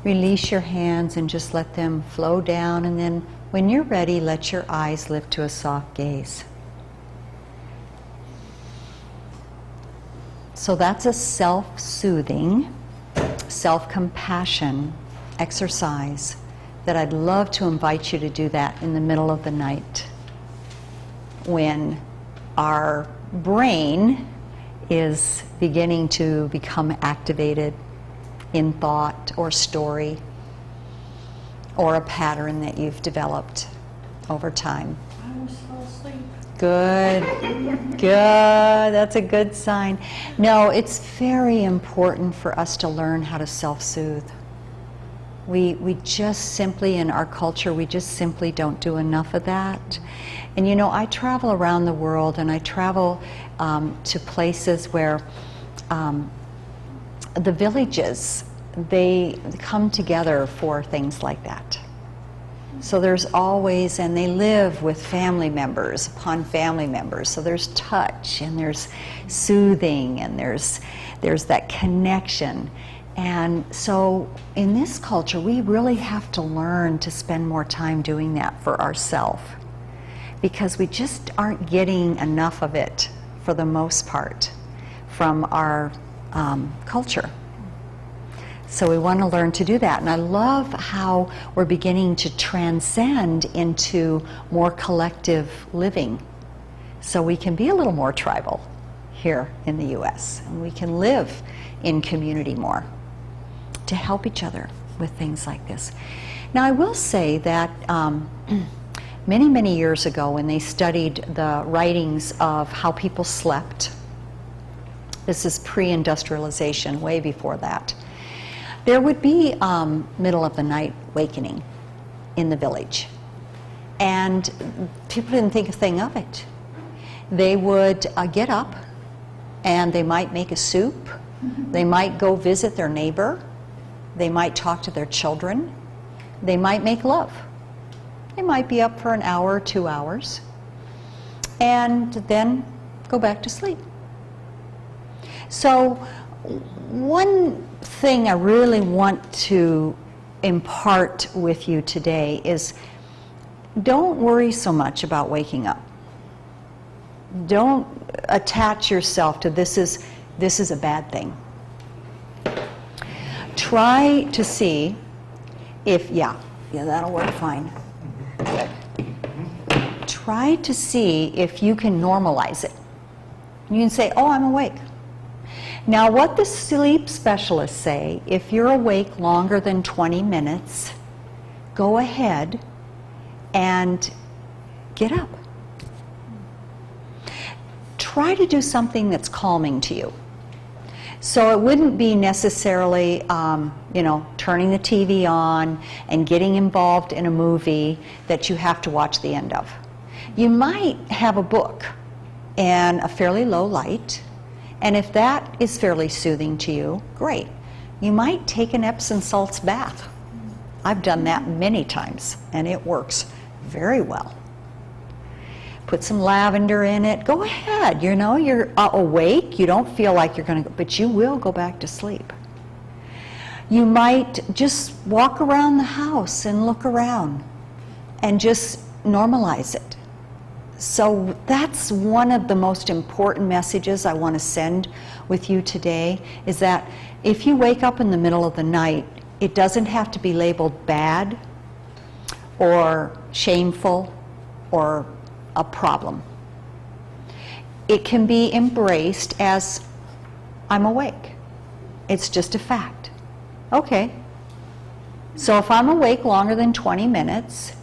release your hands and just let them flow down. And then when you're ready, let your eyes lift to a soft gaze. So that's a self-soothing, self-compassion exercise that I'd love to invite you to do that in the middle of the night when our brain is beginning to become activated in thought or story or a pattern that you've developed over time. I was so asleep. Good, good, that's a good sign. No, it's very important for us to learn how to self-soothe. We just simply, in our culture, we just simply don't do enough of that. And you know, I travel around the world, and I travel to places where the villages, they come together for things like that. So there's always, and they live with family members upon family members. So there's touch, and there's soothing, and there's that connection. And so in this culture, we really have to learn to spend more time doing that for ourselves, because we just aren't getting enough of it for the most part from our culture. So we want to learn to do that. And I love how we're beginning to transcend into more collective living. So we can be a little more tribal here in the US, and we can live in community more to help each other with things like this. Now I will say that many, many years ago, when they studied the writings of how people slept, this is pre-industrialization, way before that, there would be middle of the night awakening in the village. And people didn't think a thing of it. They would get up, and they might make a soup. They might go visit their neighbor. They might talk to their children. They might make love. They might be up for an hour or 2 hours, and then go back to sleep. So one thing I really want to impart with you today is don't worry so much about waking up. Don't attach yourself to this is a bad thing. Try to see if, yeah, that'll work fine. Good. Try to see if you can normalize it. You can say, oh, I'm awake. Now, what the sleep specialists say, if you're awake longer than 20 minutes, go ahead and get up. Try to do something that's calming to you. So it wouldn't be necessarily, turning the TV on and getting involved in a movie that you have to watch the end of. You might have a book and a fairly low light, and if that is fairly soothing to you, great. You might take an Epsom salts bath. I've done that many times, and it works very well. Put some lavender in it. Go ahead. You're awake. You don't feel like you're going to, but you will go back to sleep. You might just walk around the house and look around and just normalize it. So that's one of the most important messages I want to send with you today, is that if you wake up in the middle of the night, it doesn't have to be labeled bad or shameful or a problem. It can be embraced as, I'm awake. It's just a fact. Okay. So if I'm awake longer than 20 minutes,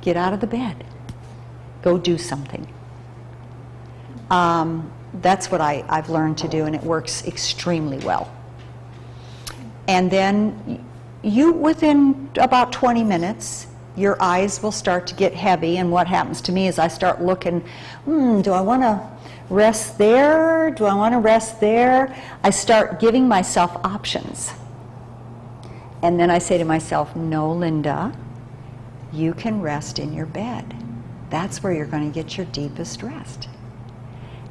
get out of the bed. Go do something. That's what I've learned to do, and it works extremely well. And then within about 20 minutes, your eyes will start to get heavy, and what happens to me is I start looking, do I want to rest there? Do I want to rest there? I start giving myself options. And then I say to myself, no, Linda, you can rest in your bed. That's where you're going to get your deepest rest.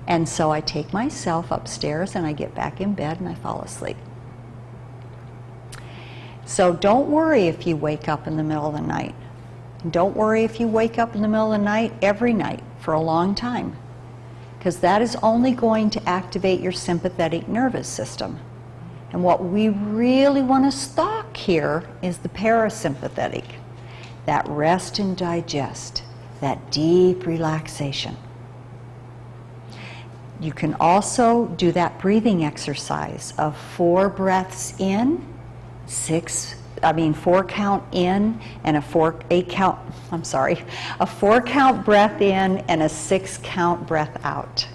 And so I take myself upstairs and I get back in bed and I fall asleep. So don't worry if you wake up in the middle of the night. Don't worry if you wake up in the middle of the night every night for a long time, because that is only going to activate your sympathetic nervous system. And what we really want to stalk here is the parasympathetic, that rest and digest, that deep relaxation. You can also do that breathing exercise of 4 breaths in, 4 count in and a 4 count breath in and a 6 count breath out.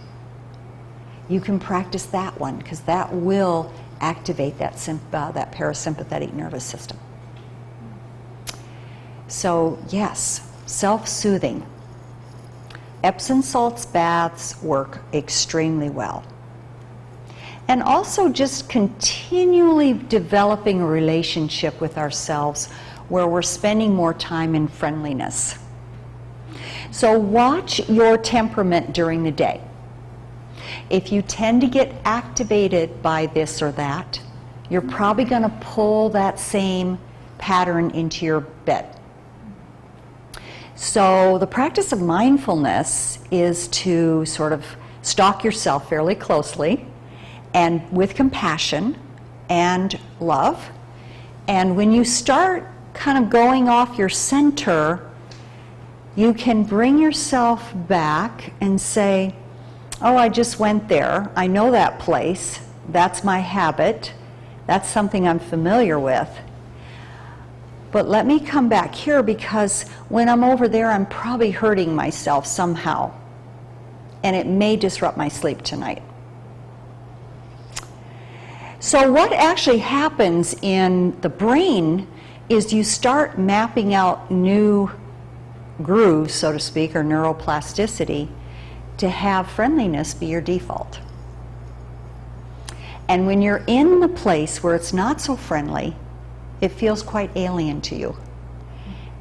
You can practice that one because that will activate that parasympathetic nervous system. So yes, self-soothing. Epsom salts baths work extremely well. And also just continually developing a relationship with ourselves where we're spending more time in friendliness. So watch your temperament during the day. If you tend to get activated by this or that, you're probably going to pull that same pattern into your bed. So the practice of mindfulness is to sort of stalk yourself fairly closely and with compassion and love. And when you start kind of going off your center, you can bring yourself back and say, oh, I just went there. I know that place. That's my habit. That's something I'm familiar with. But let me come back here because when I'm over there, I'm probably hurting myself somehow. And it may disrupt my sleep tonight. So what actually happens in the brain is you start mapping out new grooves, so to speak, or neuroplasticity, to have friendliness be your default. And when you're in the place where it's not so friendly, it feels quite alien to you,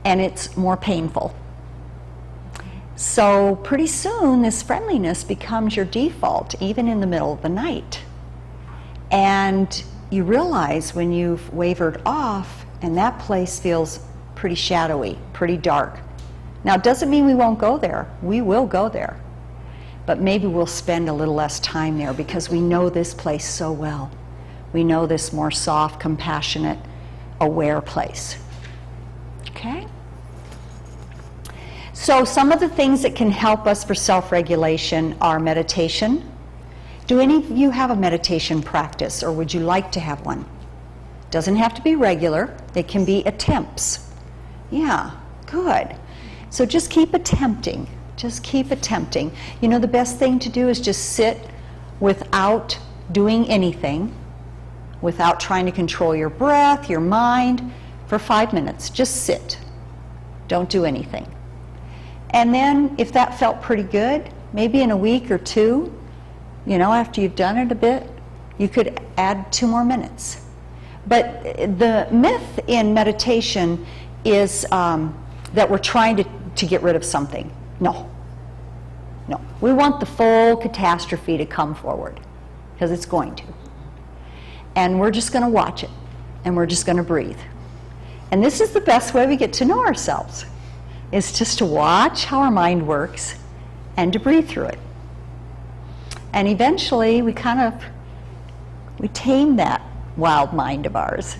and it's more painful. So pretty soon, this friendliness becomes your default, even in the middle of the night. And you realize when you've wavered off and that place feels pretty shadowy, pretty dark. Now, it doesn't mean we won't go there. We will go there. But maybe we'll spend a little less time there because we know this place so well. We know this more soft, compassionate, aware place. Okay? So some of the things that can help us for self-regulation are meditation. Do any of you have a meditation practice, or would you like to have one? Doesn't have to be regular. It can be attempts. Yeah, good. So just keep attempting. Just keep attempting. You know, the best thing to do is just sit without doing anything, without trying to control your breath, your mind, for 5 minutes. Just sit. Don't do anything. And then if that felt pretty good, maybe in a week or two, you know, after you've done it a bit, you could add 2 more minutes. But the myth in meditation is that we're trying to get rid of something. No. No. We want the full catastrophe to come forward, because it's going to. And we're just going to watch it, and we're just going to breathe. And this is the best way we get to know ourselves, is just to watch how our mind works and to breathe through it. And eventually we tame that wild mind of ours.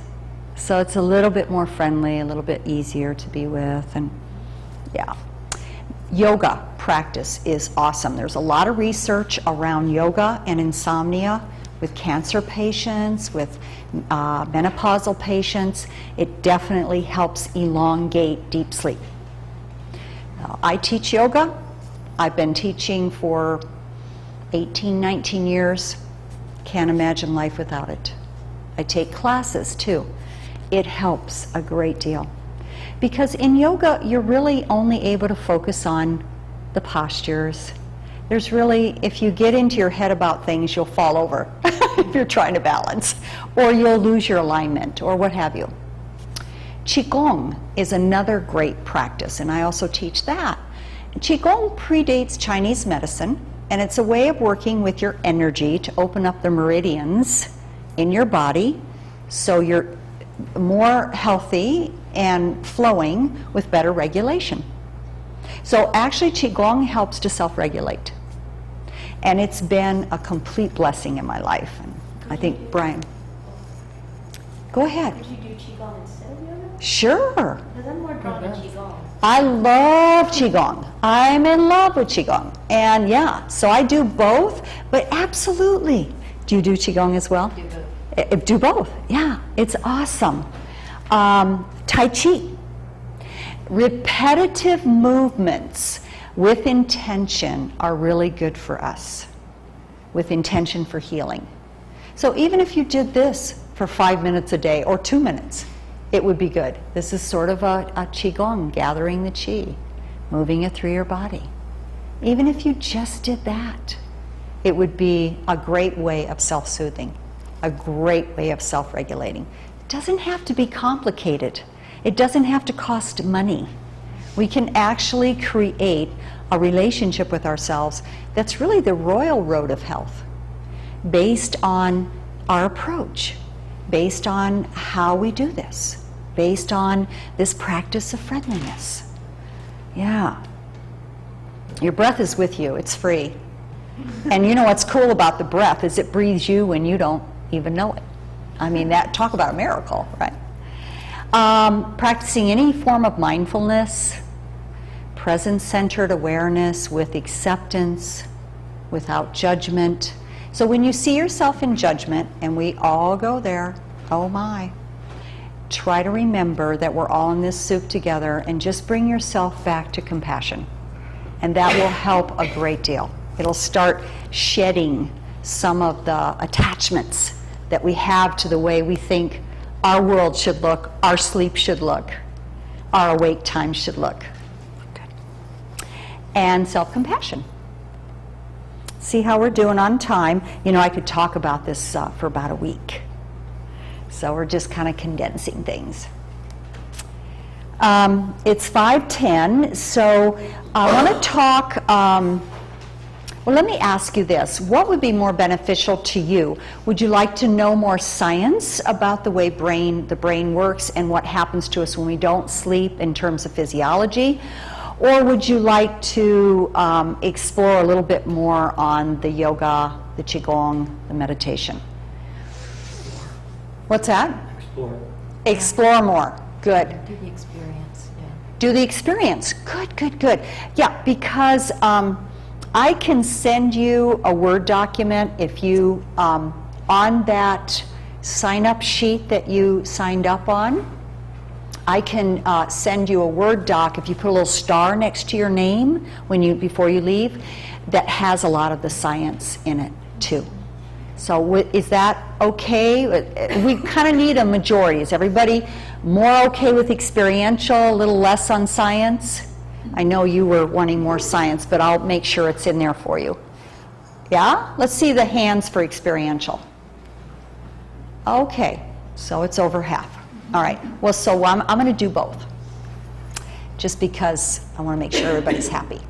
So it's a little bit more friendly, a little bit easier to be with, and yeah. Yoga practice is awesome. There's a lot of research around yoga and insomnia with cancer patients, with menopausal patients. It definitely helps elongate deep sleep. I teach yoga. I've been teaching for 18, 19 years. Can't imagine life without it. I take classes too. It helps a great deal. Because in yoga, you're really only able to focus on the postures. There's really, if you get into your head about things, you'll fall over if you're trying to balance, or you'll lose your alignment, or what have you. Qigong is another great practice, and I also teach that. Qigong predates Chinese medicine, and it's a way of working with your energy to open up the meridians in your body so you're more healthy and flowing with better regulation. So actually Qigong helps to self-regulate. And it's been a complete blessing in my life. And I think, Brian, go ahead. Could you do Qigong instead of yoga? Sure. Because I'm more drawn to Qigong. I love Qigong. I'm in love with Qigong. And yeah, so I do both, but absolutely. Do you do Qigong as well? Do both. Do both, yeah. It's awesome. Tai Chi. Repetitive movements with intention are really good for us, with intention for healing. So even if you did this for 5 minutes a day or 2 minutes, it would be good. This is sort of a Qigong, gathering the Qi, moving it through your body. Even if you just did that, it would be a great way of self-soothing, a great way of self-regulating. It doesn't have to be complicated. It doesn't have to cost money. We can actually create a relationship with ourselves that's really the royal road of health, based on our approach, based on how we do this, based on this practice of friendliness. Yeah. Your breath is with you. It's free. And you know what's cool about the breath is it breathes you when you don't even know it. I mean, that, talk about a miracle, right? Practicing any form of mindfulness, presence-centered awareness with acceptance, without judgment. So when you see yourself in judgment, and we all go there, oh my, try to remember that we're all in this soup together, and just bring yourself back to compassion. And that will help a great deal. It'll start shedding some of the attachments that we have to the way we think our world should look, our sleep should look, our awake time should look. Good. And self-compassion. See how we're doing on time. You know, I could talk about this for about a week. So we're just kind of condensing things. It's 5:10, so I want to talk Well, let me ask you this. What would be more beneficial to you? Would you like to know more science about the way the brain works and what happens to us when we don't sleep in terms of physiology? Or would you like to explore a little bit more on the yoga, the Qigong, the meditation? What's that? Explore. Explore more. Good. Do the experience, yeah. Do the experience. Good, good, good. Yeah, because I can send you a Word document if you, on that sign-up sheet that you signed up on, I can send you a Word doc if you put a little star next to your name before you leave, that has a lot of the science in it too. So is that okay? We kind of need a majority. Is everybody more okay with experiential, a little less on science? I know you were wanting more science, but I'll make sure it's in there for you. Yeah? Let's see the hands for experiential. Okay, so it's over half. All right, well, so I'm going to do both, just because I want to make sure everybody's happy.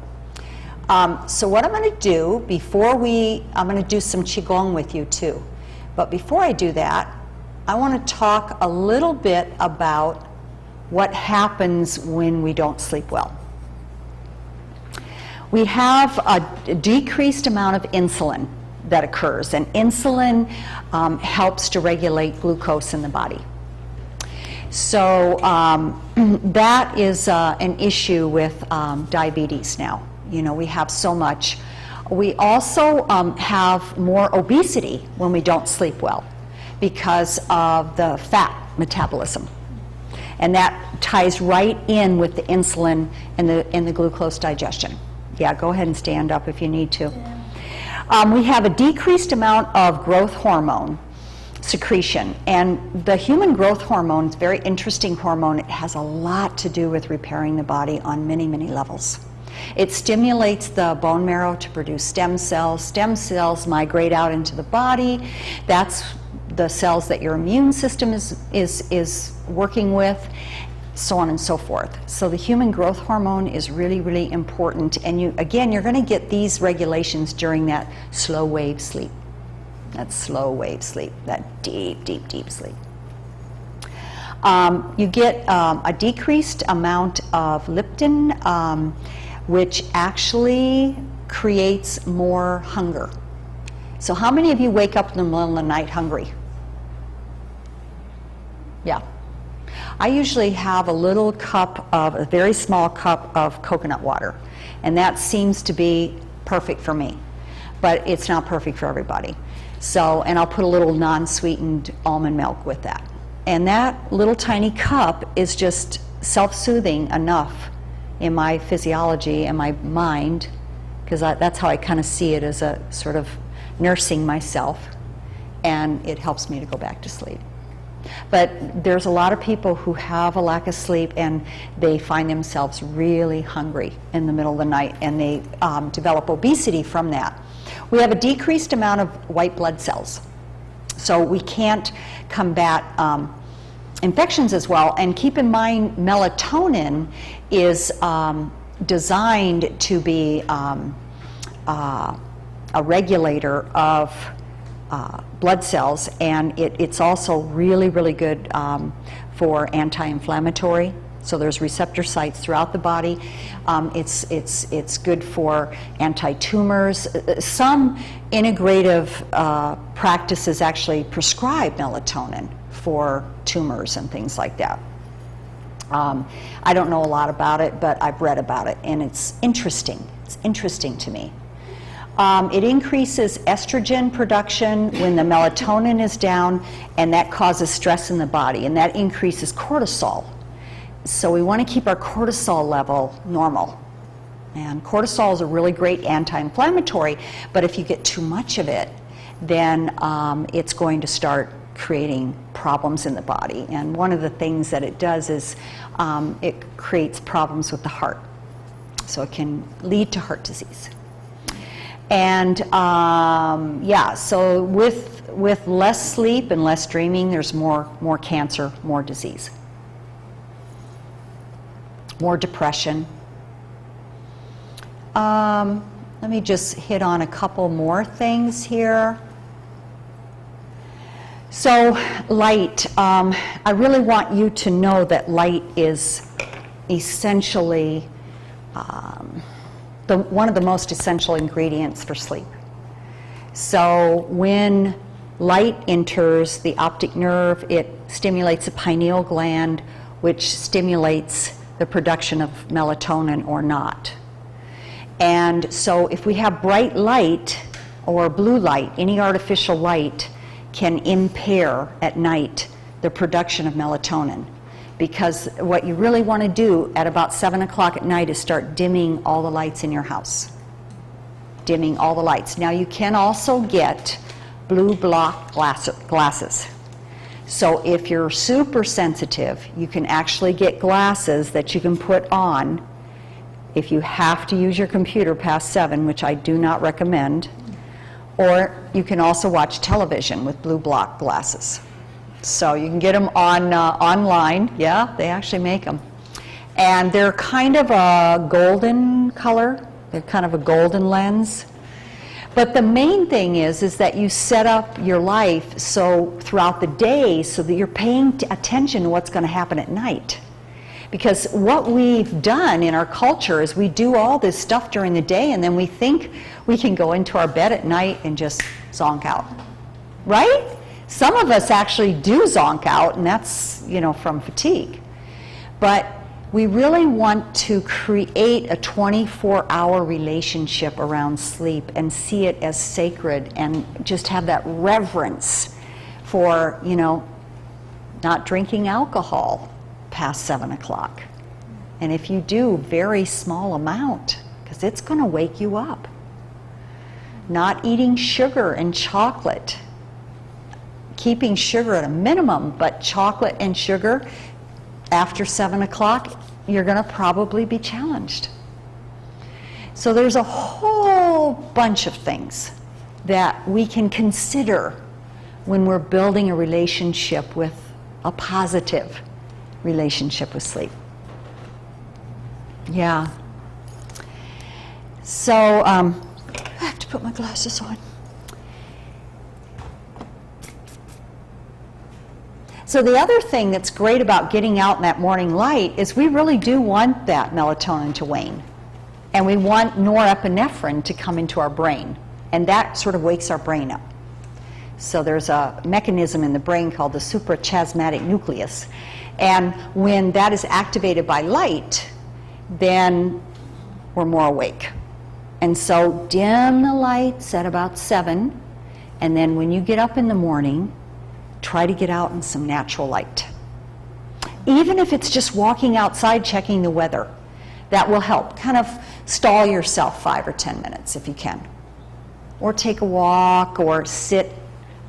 So what I'm going to do I'm going to do some Qigong with you too. But before I do that, I want to talk a little bit about what happens when we don't sleep well. We have a decreased amount of insulin that occurs, and insulin helps to regulate glucose in the body. So that is an issue with diabetes now. You know, we have so much. We also have more obesity when we don't sleep well because of the fat metabolism. And that ties right in with the insulin and the glucose digestion. Yeah, go ahead and stand up if you need to. We have a decreased amount of growth hormone secretion, and the human growth hormone is a very interesting hormone. It has a lot to do with repairing the body on many, many levels. It stimulates the bone marrow to produce stem cells. Stem cells migrate out into the body. That's the cells that your immune system is working with, so on and so forth. So the human growth hormone is really, really important. And you're going to get these regulations during that slow wave sleep. That slow wave sleep, that deep, deep, deep sleep. You get a decreased amount of leptin, which actually creates more hunger. So how many of you wake up in the middle of the night hungry? Yeah. I usually have a very small cup of coconut water, and that seems to be perfect for me, but it's not perfect for everybody. So, and I'll put a little non-sweetened almond milk with that. And that little tiny cup is just self-soothing enough in my physiology and my mind, because that's how I kind of see it, as a sort of nursing myself, and it helps me to go back to sleep. But there's a lot of people who have a lack of sleep and they find themselves really hungry in the middle of the night, and they develop obesity from that. We have a decreased amount of white blood cells, so we can't combat infections as well. And keep in mind, melatonin is designed to be a regulator of blood cells, and it's also really, really good for anti-inflammatory. So there's receptor sites throughout the body. It's good for anti-tumors. Some integrative practices actually prescribe melatonin for tumors and things like that. I don't know a lot about it, but I've read about it, and it's interesting. It's interesting to me. It increases estrogen production when the melatonin is down, and that causes stress in the body, and that increases cortisol. So we want to keep our cortisol level normal. And cortisol is a really great anti-inflammatory, but if you get too much of it, then it's going to start creating problems in the body. And one of the things that it does is it creates problems with the heart. So it can lead to heart disease. And yeah, so with less sleep and less dreaming, there's more cancer, more disease, more depression. Let me just hit on a couple more things here. So light, I really want you to know that light is essentially one of the most essential ingredients for sleep. So when light enters the optic nerve, it stimulates the pineal gland, which stimulates the production of melatonin or not. And so if we have bright light or blue light, any artificial light can impair at night the production of melatonin. Because what you really want to do at about 7 o'clock at night is start dimming all the lights in your house. Dimming all the lights. Now you can also get blue block glasses. So if you're super sensitive, you can actually get glasses that you can put on if you have to use your computer past 7, which I do not recommend. Or you can also watch television with blue block glasses. So you can get them on online. Yeah, they actually make them. And they're kind of a golden color. They're kind of a golden lens. But the main thing is that you set up your life so throughout the day so that you're paying attention to what's going to happen at night. Because what we've done in our culture is we do all this stuff during the day and then we think we can go into our bed at night and just zonk out. Right? Some of us actually do zonk out, and that's, from fatigue. But we really want to create a 24-hour relationship around sleep and see it as sacred and just have that reverence for, not drinking alcohol past 7 o'clock. And if you do, very small amount, because it's going to wake you up. Not eating sugar and chocolate. Keeping sugar at a minimum, but chocolate and sugar after 7 o'clock, you're going to probably be challenged. So there's a whole bunch of things that we can consider when we're building a relationship with a positive relationship with sleep. Yeah. So I have to put my glasses on. So the other thing that's great about getting out in that morning light is we really do want that melatonin to wane. And we want norepinephrine to come into our brain. And that sort of wakes our brain up. So there's a mechanism in the brain called the suprachiasmatic nucleus. And when that is activated by light, then we're more awake. And so dim the lights at about 7. And then when you get up in the morning, try to get out in some natural light. Even if it's just walking outside checking the weather, that will help. Kind of stall yourself 5 or 10 minutes if you can. Or take a walk or sit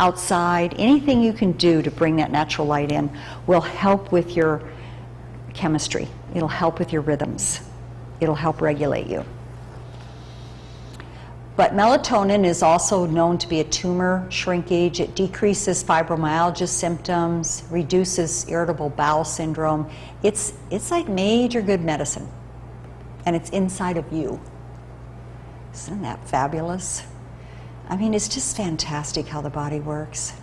outside. Anything you can do to bring that natural light in will help with your chemistry. It'll help with your rhythms. It'll help regulate you. But melatonin is also known to be a tumor shrinkage. It decreases fibromyalgia symptoms, reduces irritable bowel syndrome. It's like major good medicine. And it's inside of you. Isn't that fabulous? I mean, it's just fantastic how the body works.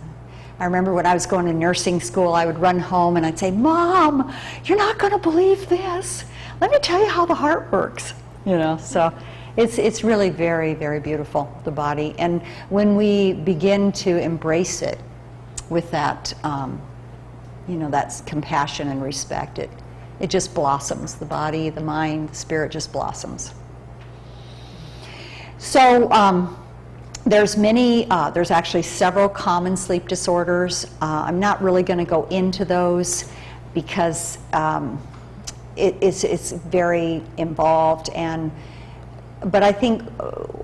I remember when I was going to nursing school, I would run home and I'd say, "Mom, you're not going to believe this. Let me tell you how the heart works." So it's really very, very beautiful, the body. And when we begin to embrace it with that, that's compassion and respect, it just blossoms. The body, the mind, the spirit just blossoms. So there's actually several common sleep disorders. I'm not really going to go into those because it's very involved, but I think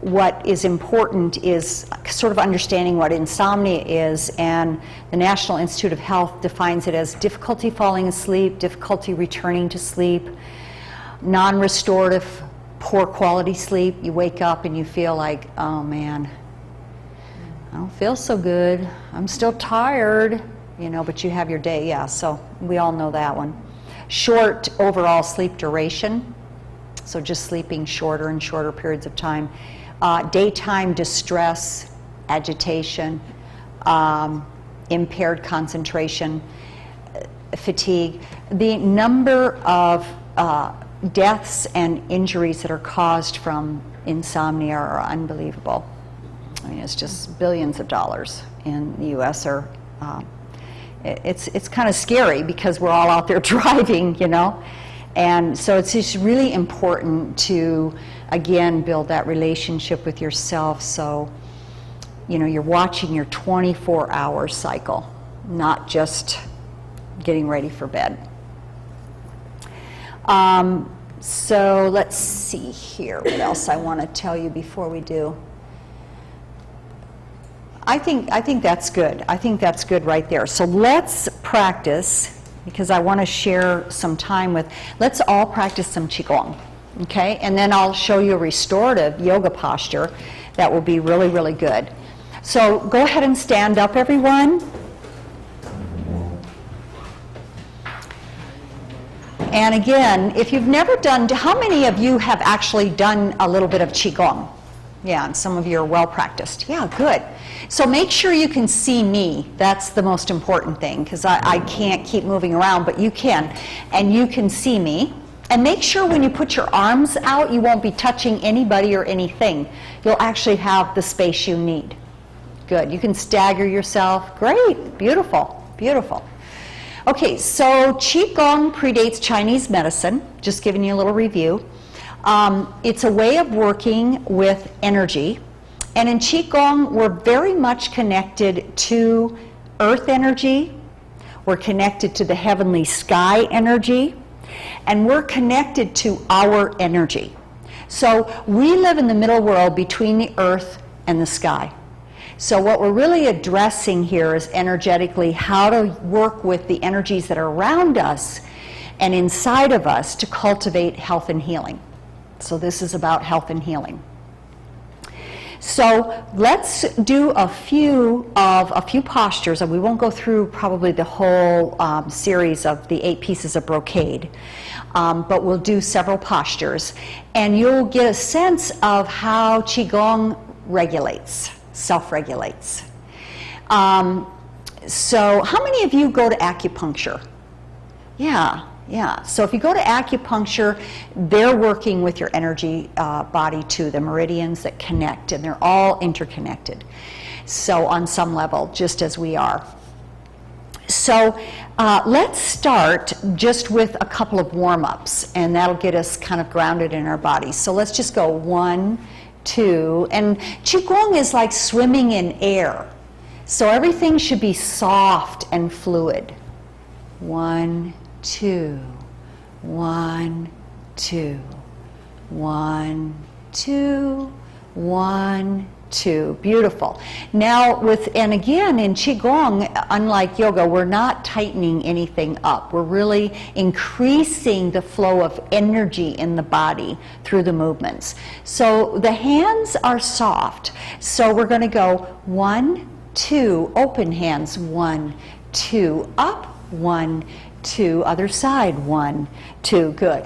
what is important is sort of understanding what insomnia is, and the National Institute of Health defines it as difficulty falling asleep, difficulty returning to sleep, non-restorative, poor quality sleep. You wake up and you feel like, oh man, I don't feel so good. I'm still tired, but you have your day. Yeah, so we all know that one. Short overall sleep duration. So just sleeping shorter and shorter periods of time. daytime distress, agitation, impaired concentration, fatigue. The number of deaths and injuries that are caused from insomnia are unbelievable. I mean, it's just billions of dollars in the U.S. Or it's kind of scary because we're all out there driving, you know. And so it's just really important to, again, build that relationship with yourself. So, you know, you're watching your 24-hour cycle, not just getting ready for bed. So let's see here, what else I want to tell you before we do. I think that's good. I think that's good right there. So let's practice, because I want to share some time with, let's all practice some Qigong, okay? And then I'll show you a restorative yoga posture that will be really, really good. So go ahead and stand up, everyone. And again, if you've never done, how many of you have actually done a little bit of Qigong? Yeah, and some of you are well practiced. Yeah, good. So make sure you can see me. That's the most important thing, because I can't keep moving around, but you can. And you can see me. And make sure when you put your arms out, you won't be touching anybody or anything. You'll actually have the space you need. Good. You can stagger yourself. Great. Beautiful. Beautiful. Okay, so Qigong predates Chinese medicine. Just giving you a little review. It's a way of working with energy. And in Qigong, we're very much connected to earth energy. We're connected to the heavenly sky energy. And we're connected to our energy. So we live in the middle world between the earth and the sky. So what we're really addressing here is energetically how to work with the energies that are around us and inside of us to cultivate health and healing. So this is about health and healing. So let's do a few postures, and we won't go through probably the whole series of the 8 pieces of brocade, but we'll do several postures, and you'll get a sense of how Qigong regulates, self-regulates. So how many of you go to acupuncture? Yeah. So if you go to acupuncture, they're working with your energy body too, the meridians that connect, and they're all interconnected. So on some level, just as we are. So let's start just with a couple of warm-ups, and that'll get us kind of grounded in our bodies. So let's just go 1, 2, and Qigong is like swimming in air. So everything should be soft and fluid. 1, 2, 1, 2, 1, 2, 1, 2. Beautiful. Now and again in Qigong, unlike yoga, we're not tightening anything up. We're really increasing the flow of energy in the body through the movements. So the hands are soft. So we're going to go 1, 2, open hands, 1, 2, up, 1, 2, other side, 1, 2, good.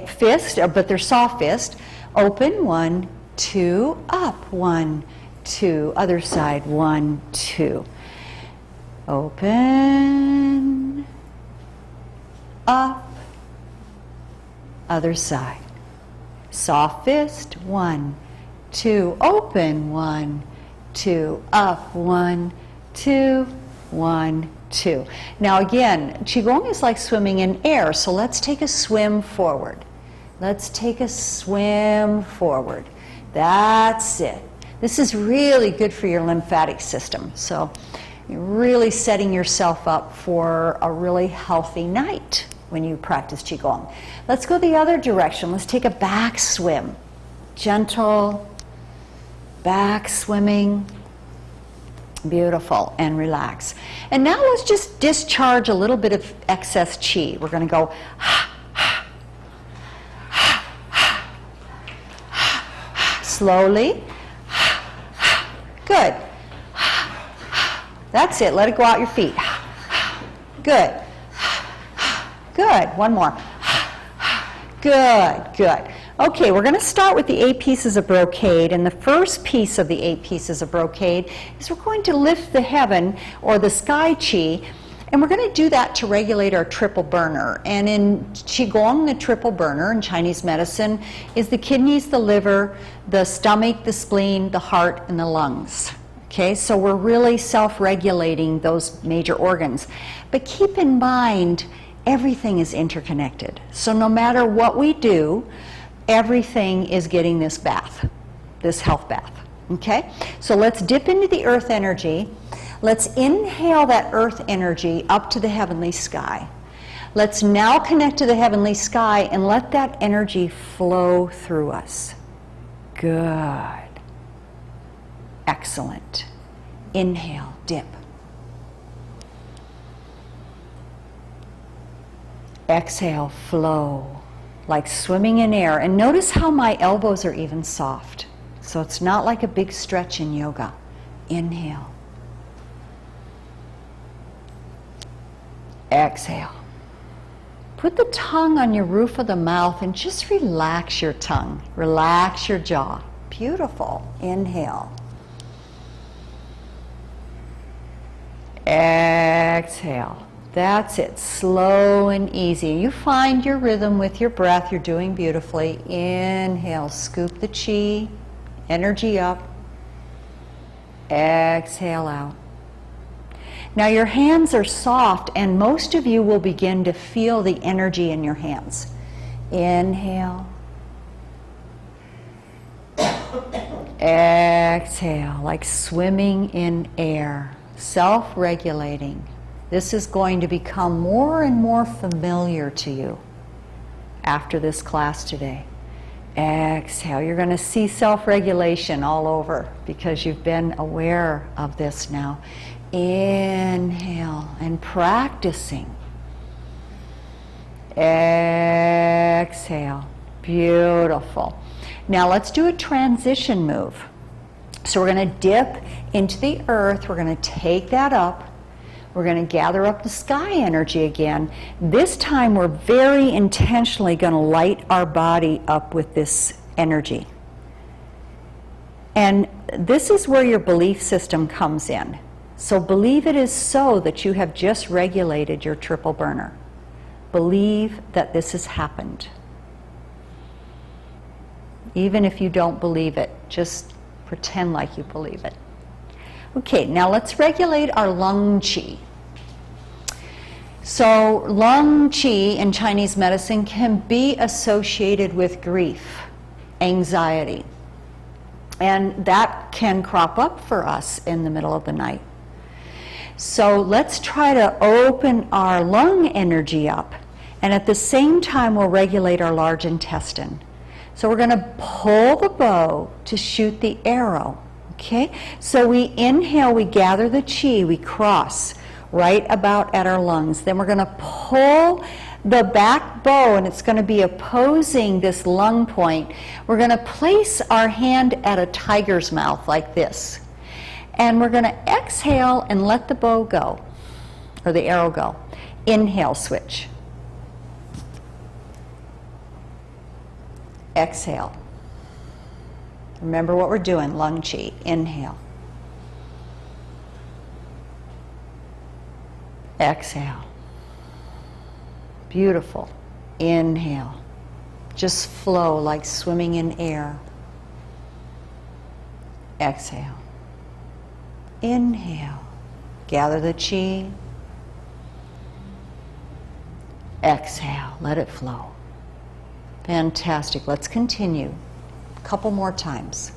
Fist, but they're soft fist, open, 1, 2, up, 1, 2, other side, 1, 2. Open, up, other side. Soft fist, 1, 2, open, 1, 2, up, 1, 2, 1, 2. Now again, Qigong is like swimming in air, so let's take a swim forward. Let's take a swim forward. That's it. This is really good for your lymphatic system. So you're really setting yourself up for a really healthy night when you practice Qigong. Let's go the other direction. Let's take a back swim. Gentle back swimming. Beautiful, and relax. And now let's just discharge a little bit of excess chi. We're going to go slowly. Good. That's it. Let it go out your feet. Good. Good. One more. Good. Good. Okay, we're going to start with the 8 pieces of brocade, and the first piece of the 8 pieces of brocade is we're going to lift the heaven or the sky chi, and we're going to do that to regulate our triple burner. And in Qigong, the triple burner in Chinese medicine is the kidneys, the liver, the stomach, the spleen, the heart, and the lungs. Okay, so we're really self-regulating those major organs. But keep in mind, everything is interconnected. So no matter what we do, everything is getting this bath, this health bath. Okay, so let's dip into the earth energy. Let's inhale that earth energy up to the heavenly sky. Let's now connect to the heavenly sky and let that energy flow through us. Good. Excellent. Inhale, dip. Exhale, flow, like swimming in air. And notice how my elbows are even soft. So it's not like a big stretch in yoga. Inhale. Exhale. Put the tongue on your roof of the mouth and just relax your tongue. Relax your jaw. Beautiful. Inhale. Exhale. That's it. Slow and easy. You find your rhythm with your breath. You're doing beautifully. Inhale. Scoop the chi. Energy up. Exhale out. Now your hands are soft, and most of you will begin to feel the energy in your hands. Inhale. Exhale, like swimming in air, self-regulating. This is going to become more and more familiar to you after this class today. Exhale. You're going to see self-regulation all over because you've been aware of this now. Inhale and practicing. Exhale. Beautiful. Now let's do a transition move. So we're going to dip into the earth. We're going to take that up. We're going to gather up the sky energy again. This time we're very intentionally going to light our body up with this energy. And this is where your belief system comes in. So believe it is so that you have just regulated your triple burner. Believe that this has happened. Even if you don't believe it, just pretend like you believe it. Okay, now let's regulate our lung qi. So lung qi in Chinese medicine can be associated with grief, anxiety, and that can crop up for us in the middle of the night. So let's try to open our lung energy up, and at the same time we'll regulate our large intestine. So we're going to pull the bow to shoot the arrow. Okay? So we inhale, we gather the chi, we cross right about at our lungs. Then we're going to pull the back bow, and it's going to be opposing this lung point. We're going to place our hand at a tiger's mouth like this. And we're going to exhale and let the bow go, or the arrow go. Inhale, switch. Exhale. Remember what we're doing, lung qi. Inhale. Exhale. Beautiful. Inhale. Just flow like swimming in air. Exhale. Inhale. Gather the chi. Exhale. Let it flow. Fantastic. Let's continue. A couple more times.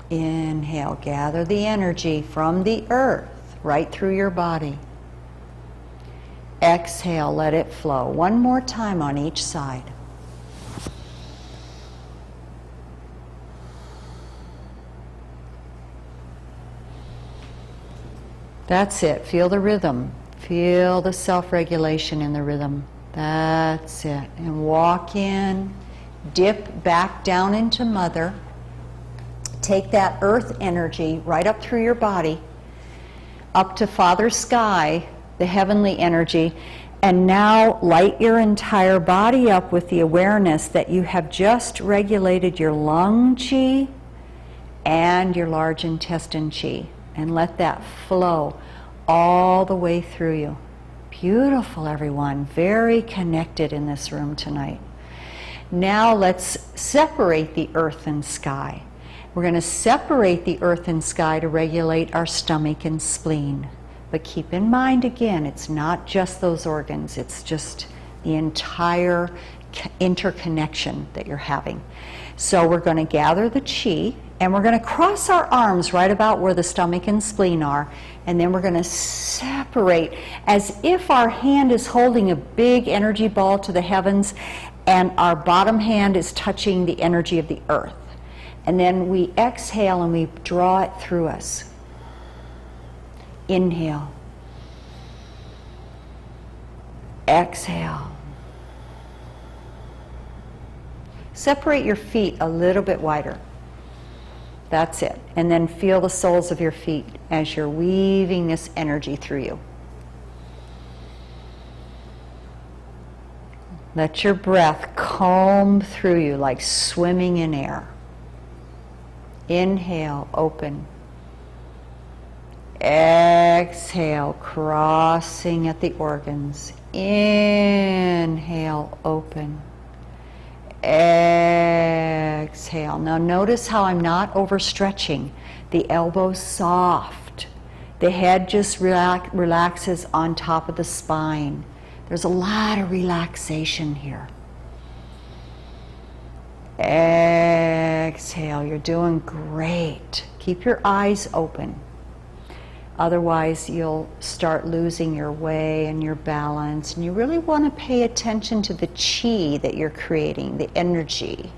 Inhale. Gather the energy from the earth right through your body. Exhale. Let it flow. One more time on each side. That's it. Feel the rhythm. Feel the self-regulation in the rhythm. That's it. And walk in, dip back down into mother. Take that earth energy right up through your body, up to Father Sky, the heavenly energy, And now light your entire body up with the awareness that you have just regulated your lung qi and your large intestine qi. And let that flow all the way through you. Beautiful, everyone. Very connected in this room tonight. Now let's separate the earth and sky. We're going to separate the earth and sky to regulate our stomach and spleen. But keep in mind, again, it's not just those organs. It's just the entire interconnection that you're having. So we're going to gather the qi, and we're going to cross our arms right about where the stomach and spleen are, and then we're going to separate as if our hand is holding a big energy ball to the heavens, and our bottom hand is touching the energy of the earth. And then we exhale and we draw it through us. Inhale. Exhale. Separate your feet a little bit wider. That's it. And then feel the soles of your feet as you're weaving this energy through you. Let your breath comb through you like swimming in air. Inhale, open. Exhale, crossing at the organs. Inhale, open. Exhale. Now notice how I'm not overstretching. The elbows soft. The head just relaxes on top of the spine. There's a lot of relaxation here. Exhale. You're doing great. Keep your eyes open. Otherwise, you'll start losing your way and your balance. And you really want to pay attention to the qi that you're creating, the energy.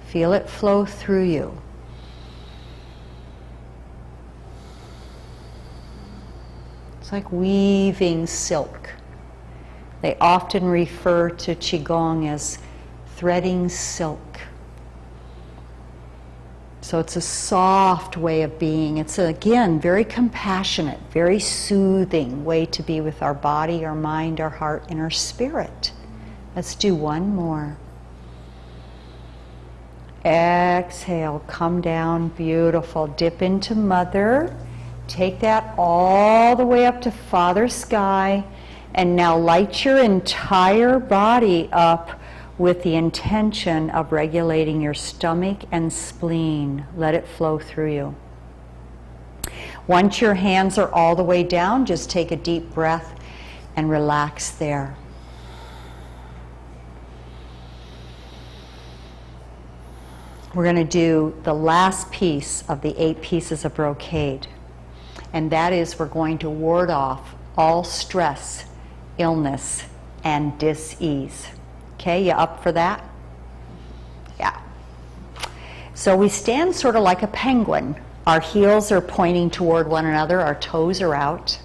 Feel it flow through you. It's like weaving silk. They often refer to Qigong as threading silk. So it's a soft way of being. It's, again, very compassionate, very soothing way to be with our body, our mind, our heart, and our spirit. Let's do one more. Exhale, come down, beautiful. Dip into Mother. Take that all the way up to Father Sky. And now light your entire body up with the intention of regulating your stomach and spleen. Let it flow through you. Once your hands are all the way down, just take a deep breath and relax there. We're going to do the last piece of the 8 pieces of brocade. And that is, we're going to ward off all stress, illness, and dis-ease. Okay, you up for that? Yeah. So we stand sort of like a penguin. Our heels are pointing toward one another, our toes are out.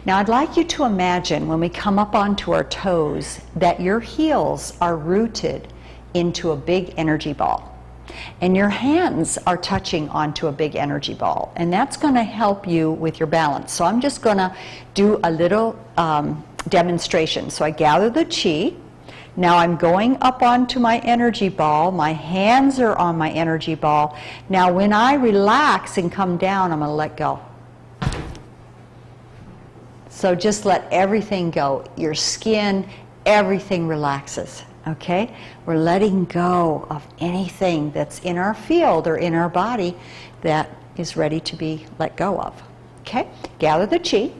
Now I'd like you to imagine when we come up onto our toes that your heels are rooted into a big energy ball. And your hands are touching onto a big energy ball. And that's going to help you with your balance. So I'm just going to do a little demonstration. So I gather the qi. Now I'm going up onto my energy ball. My hands are on my energy ball. Now when I relax and come down, I'm going to let go. So just let everything go. Your skin, everything relaxes. Okay? We're letting go of anything that's in our field or in our body that is ready to be let go of. Okay? Gather the qi.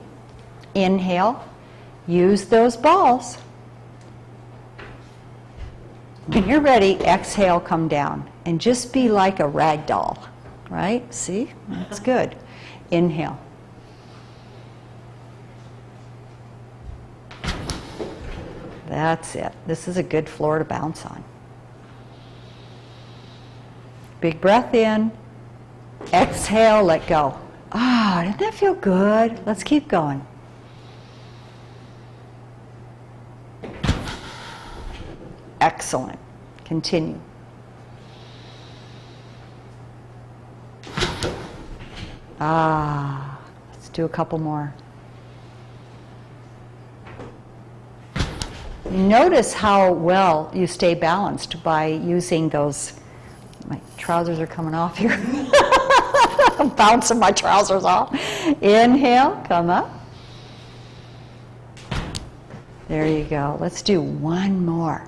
Inhale. Use those balls. When you're ready, exhale, come down. And just be like a rag doll. Right? See? That's good. Inhale. That's it. This is a good floor to bounce on. Big breath in. Exhale, let go. Ah, didn't that feel good? Let's keep going. Excellent. Continue. Ah, let's do a couple more. Notice how well you stay balanced by using those. My trousers are coming off here. I'm bouncing my trousers off. Inhale, come up. There you go. Let's do one more.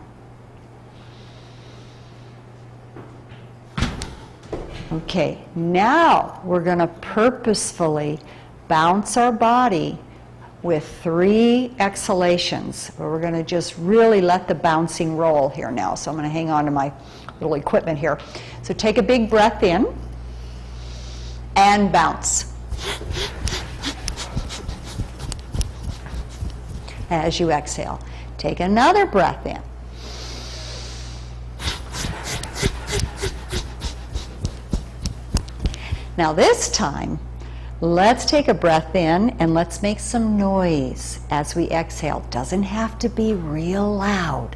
Okay, now we're going to purposefully bounce our body with 3 exhalations, where we're going to just really let the bouncing roll here now. So I'm going to hang on to my little equipment here. So take a big breath in and bounce. As you exhale, take another breath in. Now this time, let's take a breath in and let's make some noise as we exhale. Doesn't have to be real loud,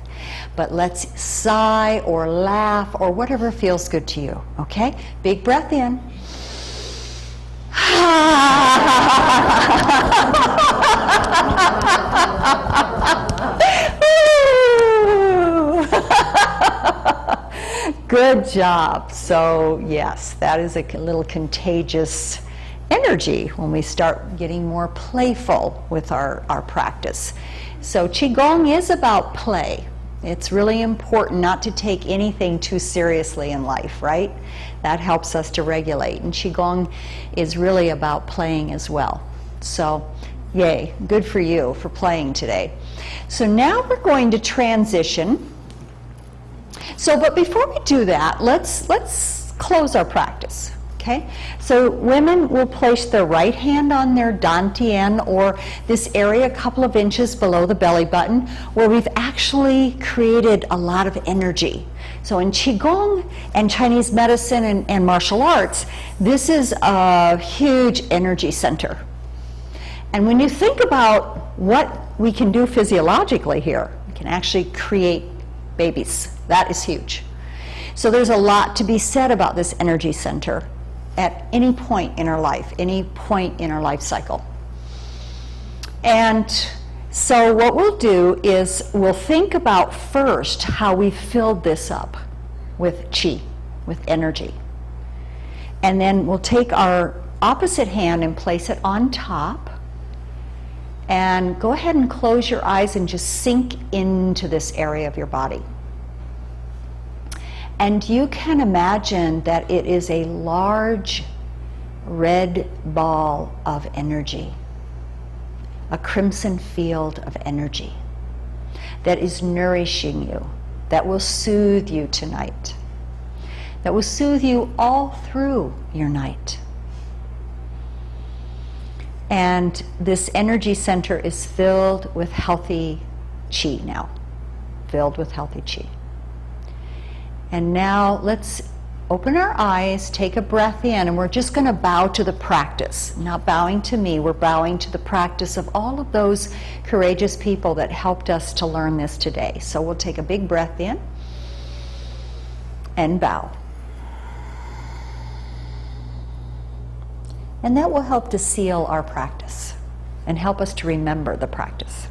but let's sigh or laugh or whatever feels good to you, okay? Big breath in. Good job. So yes, that is a little contagious energy when we start getting more playful with our practice. So Qigong is about play. It's really important not to take anything too seriously in life, right? That helps us to regulate. And Qigong is really about playing as well. So yay, good for you for playing today. So now we're going to transition. So, but before we do that, let's close our practice. Okay, so women will place their right hand on their dantian, or this area a couple of inches below the belly button, where we've actually created a lot of energy. So in Qigong and Chinese medicine and martial arts, this is a huge energy center. And when you think about what we can do physiologically here, we can actually create babies. That is huge. So there's a lot to be said about this energy center at any point in our life, any point in our life cycle. And so what we'll do is we'll think about first how we filled this up with qi, with energy. And then we'll take our opposite hand and place it on top. And go ahead and close your eyes and just sink into this area of your body. And you can imagine that it is a large red ball of energy, a crimson field of energy that is nourishing you, that will soothe you tonight, that will soothe you all through your night. And this energy center is filled with healthy qi now, filled with healthy qi. And now let's open our eyes, take a breath in, and we're just going to bow to the practice. Not bowing to me, we're bowing to the practice of all of those courageous people that helped us to learn this today. So we'll take a big breath in and bow. And that will help to seal our practice and help us to remember the practice.